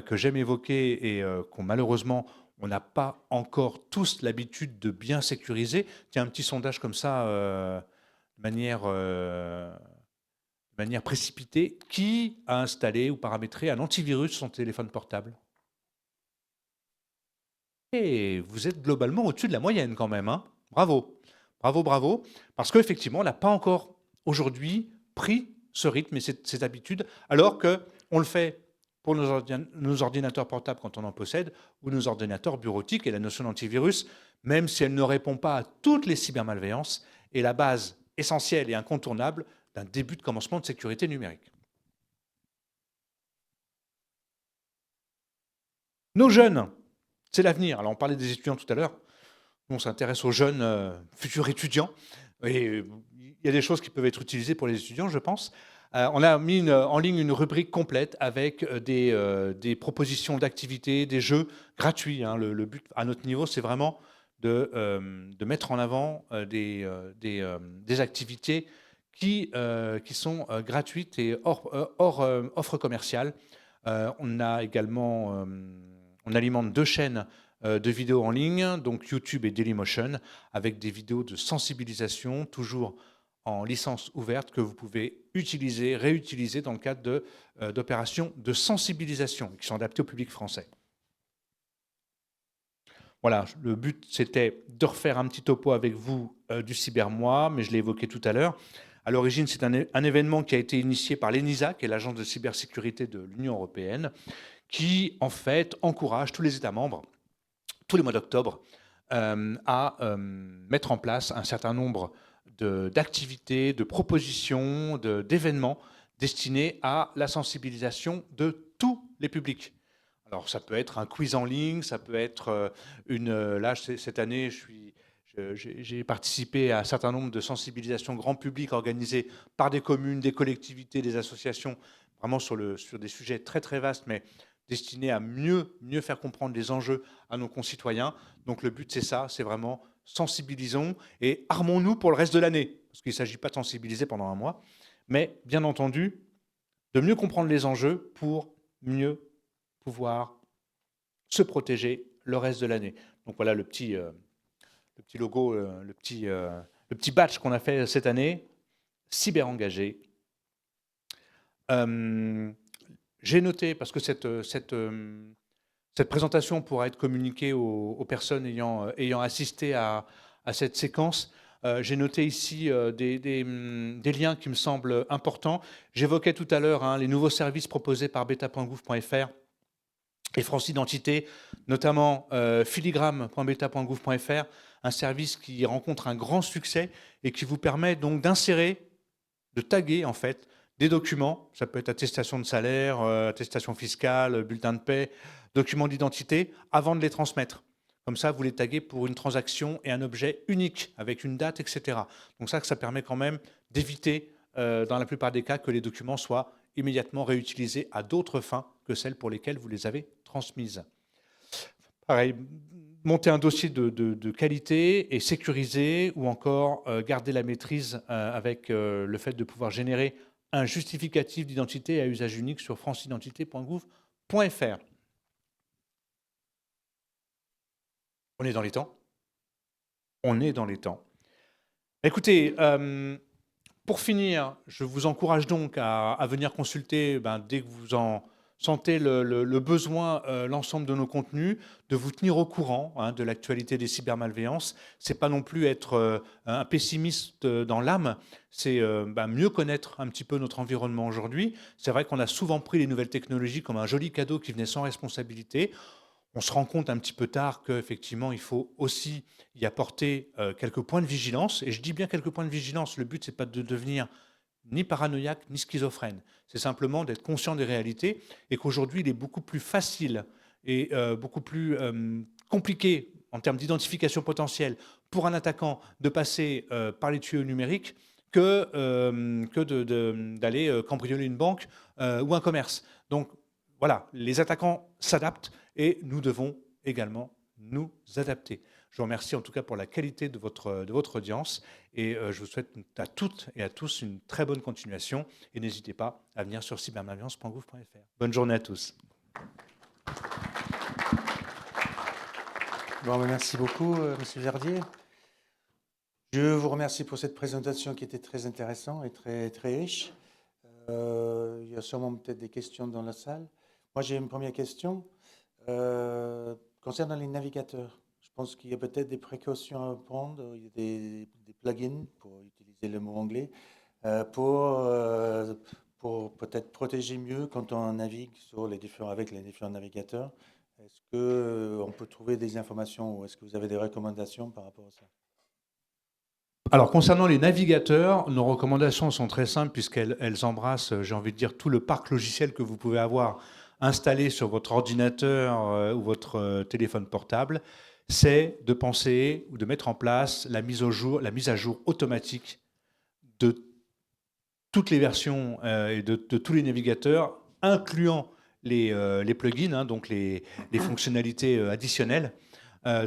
A: que j'aime évoquer et qu'on malheureusement on n'a pas encore tous l'habitude de bien sécuriser. Tiens, un petit sondage comme ça, de manière précipitée. Qui a installé ou paramétré un antivirus sur son téléphone portable? Et vous êtes globalement au-dessus de la moyenne quand même. Hein. Bravo, bravo, bravo. Parce qu'effectivement, on n'a pas encore aujourd'hui pris ce rythme et cette habitude, alors qu'on le fait pour nos ordinateurs portables quand on en possède, ou nos ordinateurs bureautiques. Et la notion d'antivirus, même si elle ne répond pas à toutes les cybermalveillances, est la base essentielle et incontournable d'un début de commencement de sécurité numérique. Nos jeunes, c'est l'avenir. Alors on parlait des étudiants tout à l'heure, on s'intéresse aux jeunes futurs étudiants, et il y a des choses qui peuvent être utilisées pour les étudiants, je pense. On a mis en ligne une rubrique complète avec des propositions d'activités, des jeux gratuits. Hein. Le but, à notre niveau, c'est vraiment de mettre en avant des activités qui sont gratuites et hors offre commerciale. On a également, on alimente 2 chaînes de vidéos en ligne, donc YouTube et Dailymotion, avec des vidéos de sensibilisation, toujours en licence ouverte, que vous pouvez utiliser, réutiliser dans le cadre d'opérations de sensibilisation qui sont adaptées au public français. Voilà, le but, c'était de refaire un petit topo avec vous du Cybermois, mais je l'ai évoqué tout à l'heure. À l'origine, c'est un événement qui a été initié par l'ENISA, qui est l'agence de cybersécurité de l'Union européenne, qui, en fait, encourage tous les États membres, tous les mois d'octobre, à mettre en place un certain nombre d'activités, de propositions, d'événements destinés à la sensibilisation de tous les publics. Alors, ça peut être un quiz en ligne, ça peut être là, cette année, j'ai participé à un certain nombre de sensibilisations grand public organisées par des communes, des collectivités, des associations, vraiment sur des sujets très très vastes, mais destinés à mieux faire comprendre les enjeux à nos concitoyens. Donc le but, c'est ça, c'est vraiment sensibilisons et armons-nous pour le reste de l'année. Parce qu'il ne s'agit pas de sensibiliser pendant un mois, mais bien entendu, de mieux comprendre les enjeux pour mieux pouvoir se protéger le reste de l'année. Donc voilà le petit logo, le petit badge qu'on a fait cette année, cyber engagé. J'ai noté, parce que cette présentation pourra être communiquée aux personnes ayant assisté à cette séquence, j'ai noté ici des liens qui me semblent importants. J'évoquais tout à l'heure les nouveaux services proposés par beta.gouv.fr et France Identité, notamment filigrane.beta.gouv.fr, un service qui rencontre un grand succès et qui vous permet donc d'insérer, de taguer en fait, des documents, ça peut être attestation de salaire, attestation fiscale, bulletin de paie, documents d'identité, avant de les transmettre. Comme ça, vous les taguez pour une transaction et un objet unique, avec une date, etc. Donc ça permet quand même d'éviter, dans la plupart des cas, que les documents soient immédiatement réutilisés à d'autres fins que celles pour lesquelles vous les avez transmises. Pareil, monter un dossier de qualité et sécuriser, ou encore garder la maîtrise avec le fait de pouvoir générer un justificatif d'identité à usage unique sur franceidentité.gouv.fr. On est dans les temps. On est dans les temps. Écoutez, pour finir, je vous encourage donc à venir consulter, dès que vous en sentez le besoin, l'ensemble de nos contenus, de vous tenir au courant de l'actualité des cybermalveillances. Ce n'est pas non plus être un pessimiste dans l'âme, c'est mieux connaître un petit peu notre environnement aujourd'hui. C'est vrai qu'on a souvent pris les nouvelles technologies comme un joli cadeau qui venait sans responsabilité. On se rend compte un petit peu tard qu'effectivement, il faut aussi y apporter quelques points de vigilance. Et je dis bien quelques points de vigilance. Le but, ce n'est pas de devenir ni paranoïaque, ni schizophrène. C'est simplement d'être conscient des réalités et qu'aujourd'hui, il est beaucoup plus facile et beaucoup plus compliqué en termes d'identification potentielle pour un attaquant de passer par les tuyaux numériques que d'aller cambrioler une banque ou un commerce. Donc, voilà, les attaquants s'adaptent et nous devons également nous adapter. Je vous remercie en tout cas pour la qualité de votre audience et je vous souhaite à toutes et à tous une très bonne continuation et n'hésitez pas à venir sur cybermalveillance.gouv.fr. Bonne journée à tous.
C: Bon, merci beaucoup, Monsieur Verdier. Je vous remercie pour cette présentation qui était très intéressante et très, très riche. Il y a sûrement peut-être des questions dans la salle. Moi, j'ai une première question concernant les navigateurs. Je pense qu'il y a peut-être des précautions à prendre. Il y a des plugins, pour utiliser le mot anglais, pour peut-être protéger mieux quand on navigue avec les différents navigateurs. Est-ce qu'on peut trouver des informations ou est-ce que vous avez des recommandations par rapport à ça?
A: Alors, concernant les navigateurs, nos recommandations sont très simples puisqu'elles embrassent, j'ai envie de dire, tout le parc logiciel que vous pouvez avoir installé sur votre ordinateur ou votre téléphone portable. C'est de penser ou de mettre en place la mise à jour automatique de toutes les versions et de tous les navigateurs, incluant les plugins, donc les fonctionnalités additionnelles,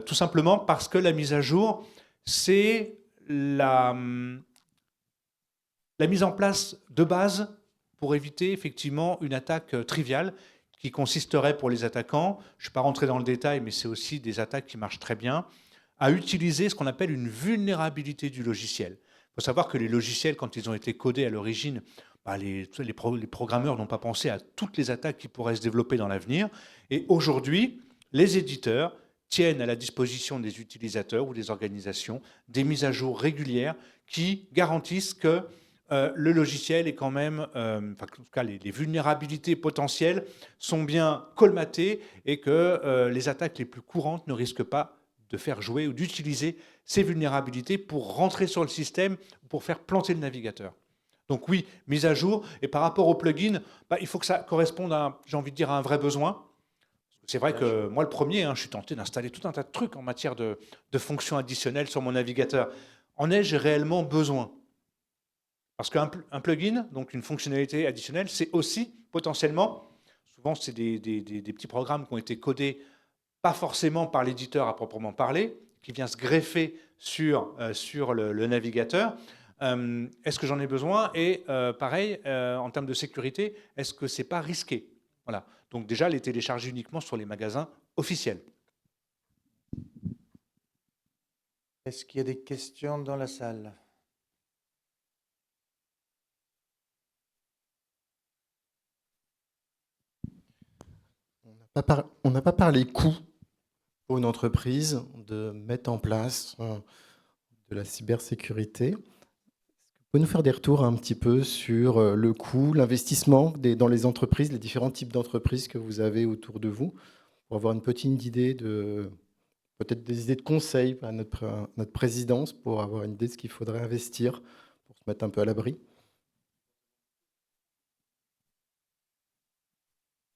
A: tout simplement parce que la mise à jour, c'est la mise en place de base pour éviter effectivement une attaque triviale qui consisterait pour les attaquants, je ne vais pas rentrer dans le détail, mais c'est aussi des attaques qui marchent très bien, à utiliser ce qu'on appelle une vulnérabilité du logiciel. Il faut savoir que les logiciels, quand ils ont été codés à l'origine, les programmeurs n'ont pas pensé à toutes les attaques qui pourraient se développer dans l'avenir. Et aujourd'hui, les éditeurs tiennent à la disposition des utilisateurs ou des organisations des mises à jour régulières qui garantissent que le logiciel est quand même, en tout cas les vulnérabilités potentielles sont bien colmatées et que les attaques les plus courantes ne risquent pas de faire jouer ou d'utiliser ces vulnérabilités pour rentrer sur le système, pour faire planter le navigateur. Donc oui, mise à jour. Et par rapport au plugin, il faut que ça corresponde à, j'ai envie de dire, à un vrai besoin. C'est vrai que moi, le premier, je suis tenté d'installer tout un tas de trucs en matière de fonctions additionnelles sur mon navigateur. En ai-je réellement besoin? Parce qu'un plugin, donc une fonctionnalité additionnelle, c'est aussi potentiellement, souvent c'est des petits programmes qui ont été codés pas forcément par l'éditeur à proprement parler, qui vient se greffer sur le navigateur. Est-ce que j'en ai besoin? Et pareil, en termes de sécurité, est-ce que c'est pas risqué? Voilà. Donc déjà, les télécharger uniquement sur les magasins officiels.
C: Est-ce qu'il y a des questions dans la salle?
E: On n'a pas parlé coût pour une entreprise de mettre en place de la cybersécurité. Est-ce que vous pouvez nous faire des retours un petit peu sur le coût, l'investissement dans les entreprises, les différents types d'entreprises que vous avez autour de vous, pour avoir une petite idée peut-être des idées de conseils à notre présidence, pour avoir une idée de ce qu'il faudrait investir pour se mettre un peu à l'abri?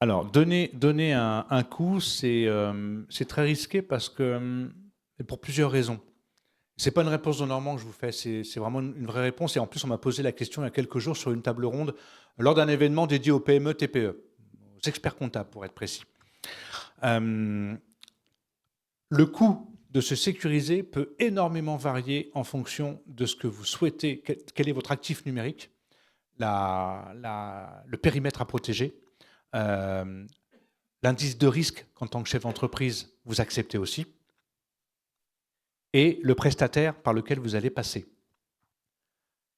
A: Alors, donner un coût, c'est très risqué parce que, pour plusieurs raisons. Ce n'est pas une réponse de Normand que je vous fais, c'est vraiment une vraie réponse. Et en plus, on m'a posé la question il y a quelques jours sur une table ronde lors d'un événement dédié aux PME, TPE, aux experts comptables pour être précis. Le coût de se sécuriser peut énormément varier en fonction de ce que vous souhaitez, quel est votre actif numérique, le périmètre à protéger, l'indice de risque qu'en tant que chef d'entreprise, vous acceptez aussi, et le prestataire par lequel vous allez passer.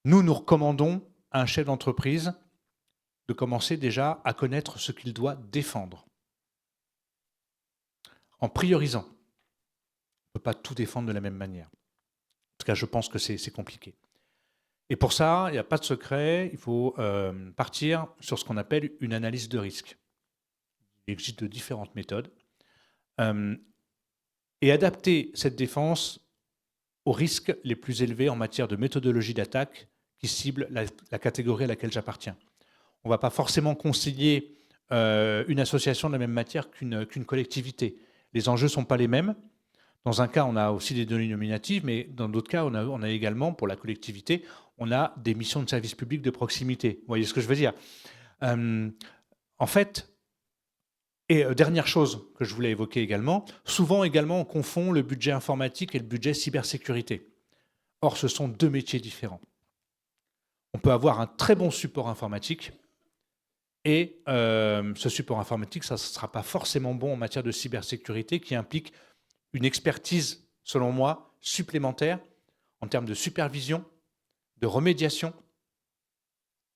A: Nous recommandons à un chef d'entreprise de commencer déjà à connaître ce qu'il doit défendre, en priorisant. On ne peut pas tout défendre de la même manière. En tout cas, je pense que c'est compliqué. Et pour ça, il n'y a pas de secret, il faut partir sur ce qu'on appelle une analyse de risque. Il existe de différentes méthodes. Et adapter cette défense aux risques les plus élevés en matière de méthodologie d'attaque qui cible la catégorie à laquelle j'appartiens. On ne va pas forcément conseiller une association de la même matière qu'une collectivité. Les enjeux ne sont pas les mêmes. Dans un cas, on a aussi des données nominatives, mais dans d'autres cas, on a également, pour la collectivité, on a des missions de service public de proximité. Vous voyez ce que je veux dire? En fait, et dernière chose que je voulais évoquer également, souvent également on confond le budget informatique et le budget cybersécurité. Or, ce sont deux métiers différents. On peut avoir un très bon support informatique et ce support informatique, ça ne sera pas forcément bon en matière de cybersécurité qui implique une expertise, selon moi, supplémentaire en termes de supervision, de remédiation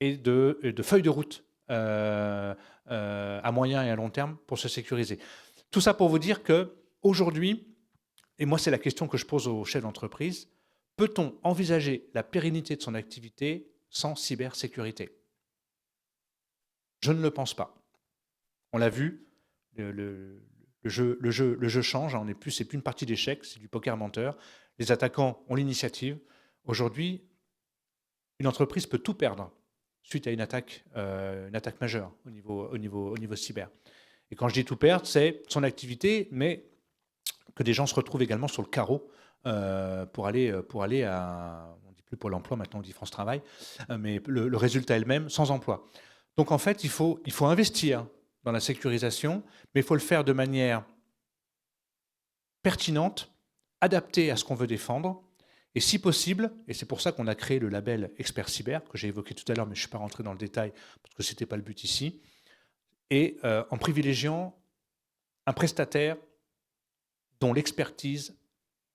A: et de feuille de route à moyen et à long terme pour se sécuriser. Tout ça pour vous dire qu'aujourd'hui, et moi c'est la question que je pose aux chefs d'entreprise, peut-on envisager la pérennité de son activité sans cybersécurité? Je ne le pense pas. On l'a vu, le jeu change, c'est plus une partie d'échecs, c'est du poker menteur. Les attaquants ont l'initiative. Aujourd'hui, une entreprise peut tout perdre suite à une attaque majeure au niveau cyber. Et quand je dis tout perdre, c'est son activité, mais que des gens se retrouvent également sur le carreau pour aller à, on ne dit plus Pôle emploi, maintenant on dit France Travail, mais le résultat est le même, sans emploi. Donc en fait, il faut investir dans la sécurisation, mais il faut le faire de manière pertinente, adaptée à ce qu'on veut défendre. Et si possible, et c'est pour ça qu'on a créé le label Expert Cyber, que j'ai évoqué tout à l'heure, mais je ne suis pas rentré dans le détail, parce que ce n'était pas le but ici, et en privilégiant un prestataire dont l'expertise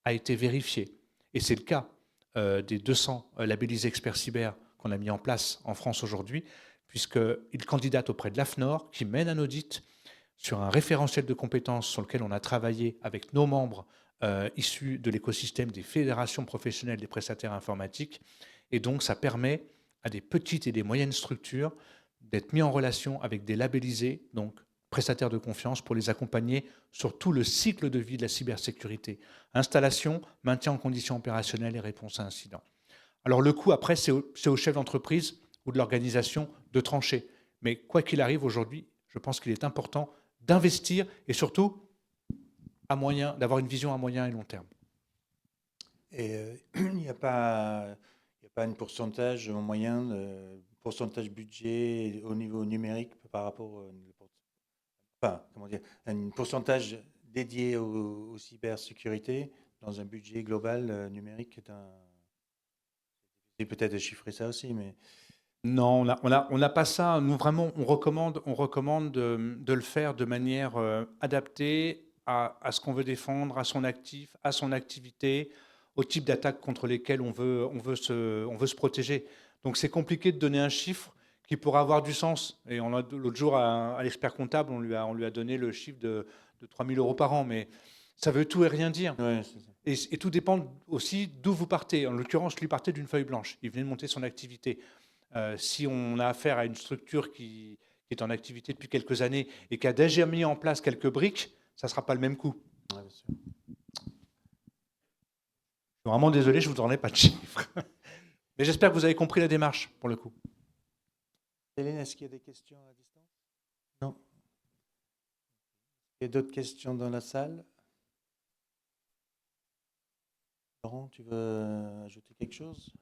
A: a été vérifiée. Et c'est le cas des 200 labellisés experts cyber qu'on a mis en place en France aujourd'hui, puisqu'ils candidatent auprès de l'AFNOR, qui mène un audit sur un référentiel de compétences sur lequel on a travaillé avec nos membres issus de l'écosystème des fédérations professionnelles des prestataires informatiques. Et donc, ça permet à des petites et des moyennes structures d'être mis en relation avec des labellisés, donc prestataires de confiance, pour les accompagner sur tout le cycle de vie de la cybersécurité. Installation, maintien en conditions opérationnelles et réponse à incidents. Alors le coût, après, c'est au chef d'entreprise ou de l'organisation de trancher. Mais quoi qu'il arrive aujourd'hui, je pense qu'il est important d'investir et surtout d'avoir une vision à moyen et long terme.
C: Et il n'y a pas un pourcentage en moyen, pourcentage budget au niveau numérique par rapport enfin, comment dire, un pourcentage dédié aux cybersécurité dans un budget global numérique c'est peut-être de chiffrer ça aussi, mais
A: Non, on n'a pas ça. Nous, vraiment, on recommande de le faire de manière adaptée à ce qu'on veut défendre, à son actif, à son activité, au type d'attaque contre lesquelles on veut se protéger. Donc, c'est compliqué de donner un chiffre qui pourra avoir du sens. Et l'autre jour, à l'expert comptable, on lui a donné le chiffre de 3 000 euros par an. Mais ça veut tout et rien dire.
C: ouais, c'est ça.
A: Et tout dépend aussi d'où vous partez. En l'occurrence, lui partait d'une feuille blanche. Il venait de monter son activité. Si on a affaire à une structure qui est en activité depuis quelques années et qui a déjà mis en place quelques briques, ça ne sera pas le même coût.
C: Ouais, bien sûr.
A: Je suis vraiment désolé, je ne vous donnerai pas de chiffres. Mais j'espère que vous avez compris la démarche, pour le coup.
C: Hélène, est-ce qu'il y a des questions à distance? Non. Il y a d'autres questions dans la salle? Laurent, tu veux ajouter quelque chose?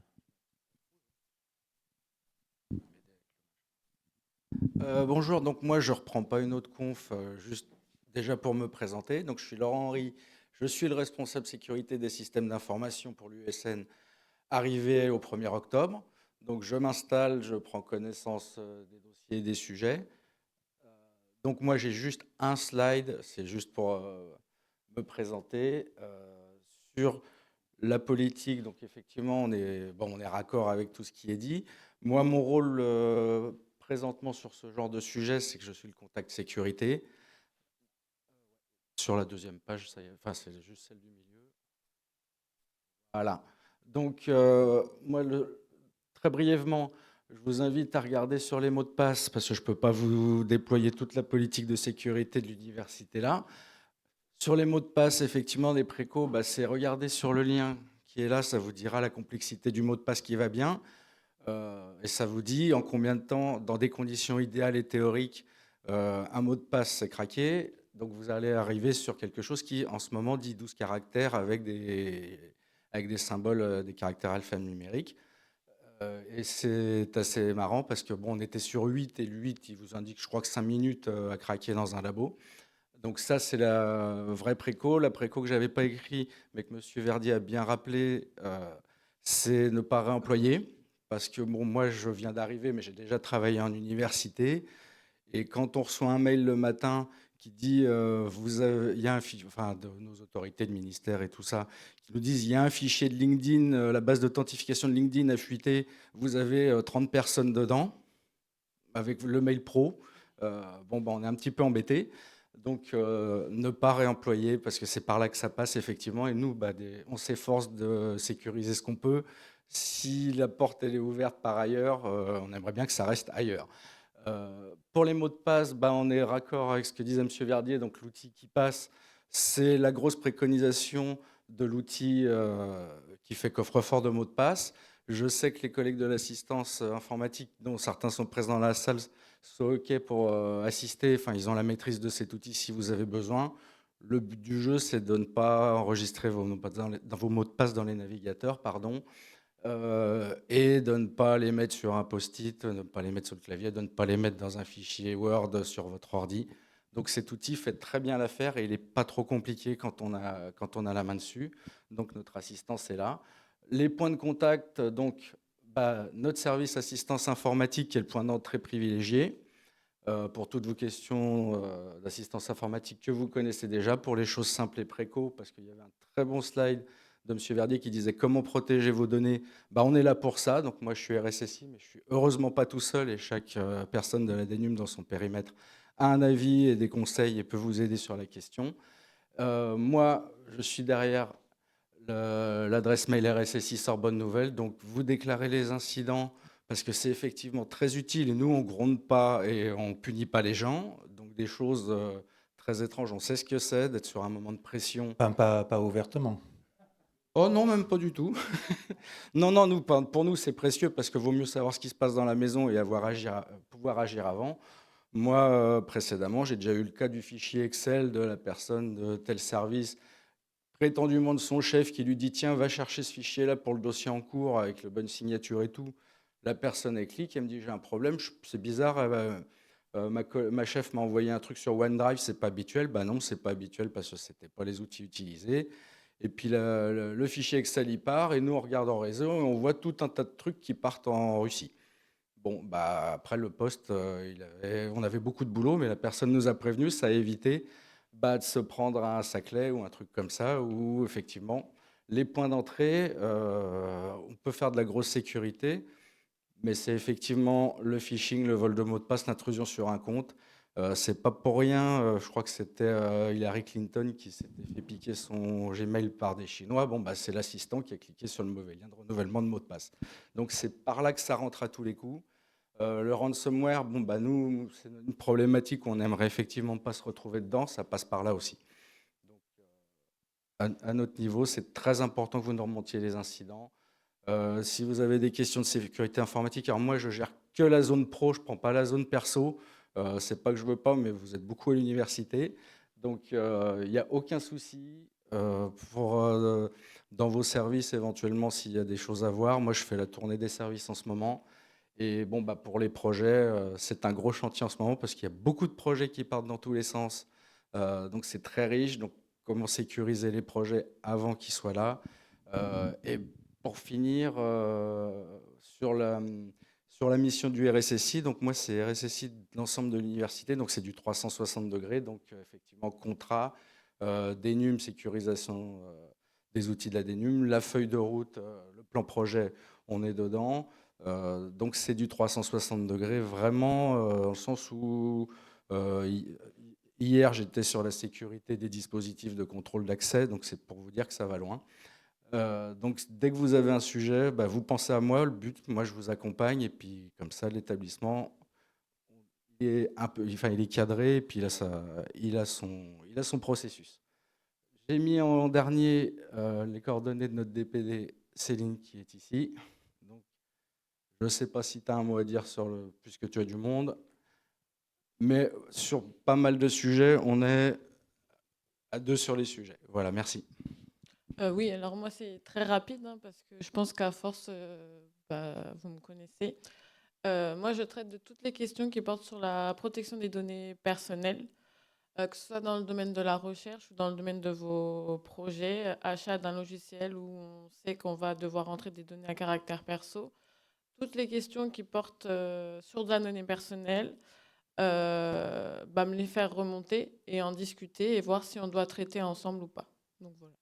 F: Bonjour, donc moi je reprends pas une autre conf, juste déjà pour me présenter. Donc je suis Laurent Henry, je suis le responsable sécurité des systèmes d'information pour l'USN, arrivé au 1er octobre. Donc je m'installe, je prends connaissance des dossiers et des sujets. Donc moi j'ai juste un slide, c'est juste pour me présenter sur la politique. Donc effectivement on est raccord avec tout ce qui est dit. Moi mon rôle présentement sur ce genre de sujet, c'est que je suis le contact sécurité. Sur la deuxième page, enfin, c'est juste celle du milieu. Voilà. Donc, moi, très brièvement, je vous invite à regarder sur les mots de passe, parce que je ne peux pas vous déployer toute la politique de sécurité de l'université là. Sur les mots de passe, effectivement, des précaux, c'est regarder sur le lien qui est là, ça vous dira la complexité du mot de passe qui va bien. Et ça vous dit en combien de temps, dans des conditions idéales et théoriques, un mot de passe s'est craqué. Donc vous allez arriver sur quelque chose qui, en ce moment, dit 12 caractères avec des symboles, des caractères alphanumériques. Et c'est assez marrant parce que on était sur 8 et le 8, il vous indique, je crois que 5 minutes à craquer dans un labo. Donc ça, c'est la vraie préco. La préco que je n'avais pas écrit, mais que M. Verdier a bien rappelé, c'est ne pas réemployer. Parce que moi, je viens d'arriver, mais j'ai déjà travaillé en université. Et quand on reçoit un mail le matin qui dit, il y a de nos autorités de ministère et tout ça, qui nous disent, il y a un fichier de LinkedIn, la base d'authentification de LinkedIn a fuité, vous avez 30 personnes dedans, avec le mail pro. On est un petit peu embêtés. Donc, ne pas réemployer, parce que c'est par là que ça passe, effectivement. Et nous, on s'efforce de sécuriser ce qu'on peut. Si la porte elle est ouverte par ailleurs, on aimerait bien que ça reste ailleurs. Pour les mots de passe, on est raccord avec ce que disait M. Verdier. Donc l'outil qui passe, c'est la grosse préconisation de l'outil qui fait coffre-fort de mots de passe. Je sais que les collègues de l'assistance informatique, dont certains sont présents dans la salle, sont OK pour assister. Enfin, ils ont la maîtrise de cet outil si vous avez besoin. Le but du jeu, c'est de ne pas enregistrer vos mots de passe dans les navigateurs, pardon. Et de ne pas les mettre sur un post-it, de ne pas les mettre sur le clavier, de ne pas les mettre dans un fichier Word sur votre ordi. Donc cet outil fait très bien l'affaire et il n'est pas trop compliqué quand on a la main dessus. Donc notre assistance est là. Les points de contact, donc notre service assistance informatique qui est le point d'entrée privilégié pour toutes vos questions d'assistance informatique que vous connaissez déjà, pour les choses simples et préco, parce qu'il y avait un très bon slide de M. Verdier qui disait comment protéger vos données. On est là pour ça. Donc moi, je suis RSSI, mais je suis heureusement pas tout seul et chaque personne de la DNUM dans son périmètre a un avis et des conseils et peut vous aider sur la question. Moi, je suis derrière l'adresse mail RSSI Sorbonne Nouvelle. Donc, vous déclarez les incidents parce que c'est effectivement très utile. Et nous, on ne gronde pas et on ne punit pas les gens. Donc, des choses très étranges, on sait ce que c'est d'être sur un moment de pression.
C: Pas ouvertement.
F: Oh non, même pas du tout. Non, non, pour nous, c'est précieux parce que vaut mieux savoir ce qui se passe dans la maison et pouvoir agir avant. Moi, précédemment, j'ai déjà eu le cas du fichier Excel de la personne de tel service, prétendument de son chef, qui lui dit tiens, va chercher ce fichier-là pour le dossier en cours avec la bonne signature et tout. La personne elle clique, elle me dit j'ai un problème, c'est bizarre, ma chef m'a envoyé un truc sur OneDrive, c'est pas habituel. Non, c'est pas habituel parce que c'était pas les outils utilisés. Et puis le fichier Excel il part et nous on regarde en réseau et on voit tout un tas de trucs qui partent en Russie. Bon, après le poste, on avait beaucoup de boulot, mais la personne nous a prévenus, ça a évité de se prendre un saclet ou un truc comme ça, où effectivement, les points d'entrée, on peut faire de la grosse sécurité, mais c'est effectivement le phishing, le vol de mot de passe, l'intrusion sur un compte. C'est pas pour rien, je crois que c'était Hillary Clinton qui s'était fait piquer son Gmail par des Chinois. C'est l'assistant qui a cliqué sur le mauvais lien de renouvellement de mot de passe. Donc c'est par là que ça rentre à tous les coups. Le ransomware, nous, c'est une problématique où on n'aimerait effectivement pas se retrouver dedans, ça passe par là aussi. Donc, à notre niveau, c'est très important que vous nous remontiez les incidents. Si vous avez des questions de sécurité informatique, alors moi, je gère que la zone pro, je ne prends pas la zone perso. C'est pas que je veux pas, mais vous êtes beaucoup à l'université. Donc, il n'y a aucun souci dans vos services, éventuellement, s'il y a des choses à voir. Moi, je fais la tournée des services en ce moment. Et pour les projets, c'est un gros chantier en ce moment parce qu'il y a beaucoup de projets qui partent dans tous les sens. Donc c'est très riche. Donc comment sécuriser les projets avant qu'ils soient là. Et pour finir, sur la mission du RSSI, donc moi c'est RSSI de l'ensemble de l'université, donc c'est du 360 degrés. Donc effectivement contrat, DNUM, sécurisation des outils de la DNUM, la feuille de route, le plan projet, on est dedans. Donc c'est du 360 degrés, vraiment, dans le sens où hier j'étais sur la sécurité des dispositifs de contrôle d'accès, donc c'est pour vous dire que ça va loin. Donc dès que vous avez un sujet, vous pensez à moi, le but, moi je vous accompagne, et puis comme ça l'établissement il est cadré, et puis il a son processus. J'ai mis en dernier les coordonnées de notre DPD, Céline, qui est ici. Je ne sais pas si tu as un mot à dire puisque tu as du monde, mais sur pas mal de sujets, on est à deux sur les sujets. Voilà, merci.
G: Oui, alors moi c'est très rapide parce que je pense qu'à force, vous me connaissez. Moi je traite de toutes les questions qui portent sur la protection des données personnelles, que ce soit dans le domaine de la recherche ou dans le domaine de vos projets, achat d'un logiciel où on sait qu'on va devoir entrer des données à caractère perso. Toutes les questions qui portent sur de la donnée personnelle, me les faire remonter et en discuter et voir si on doit traiter ensemble ou pas. Donc voilà.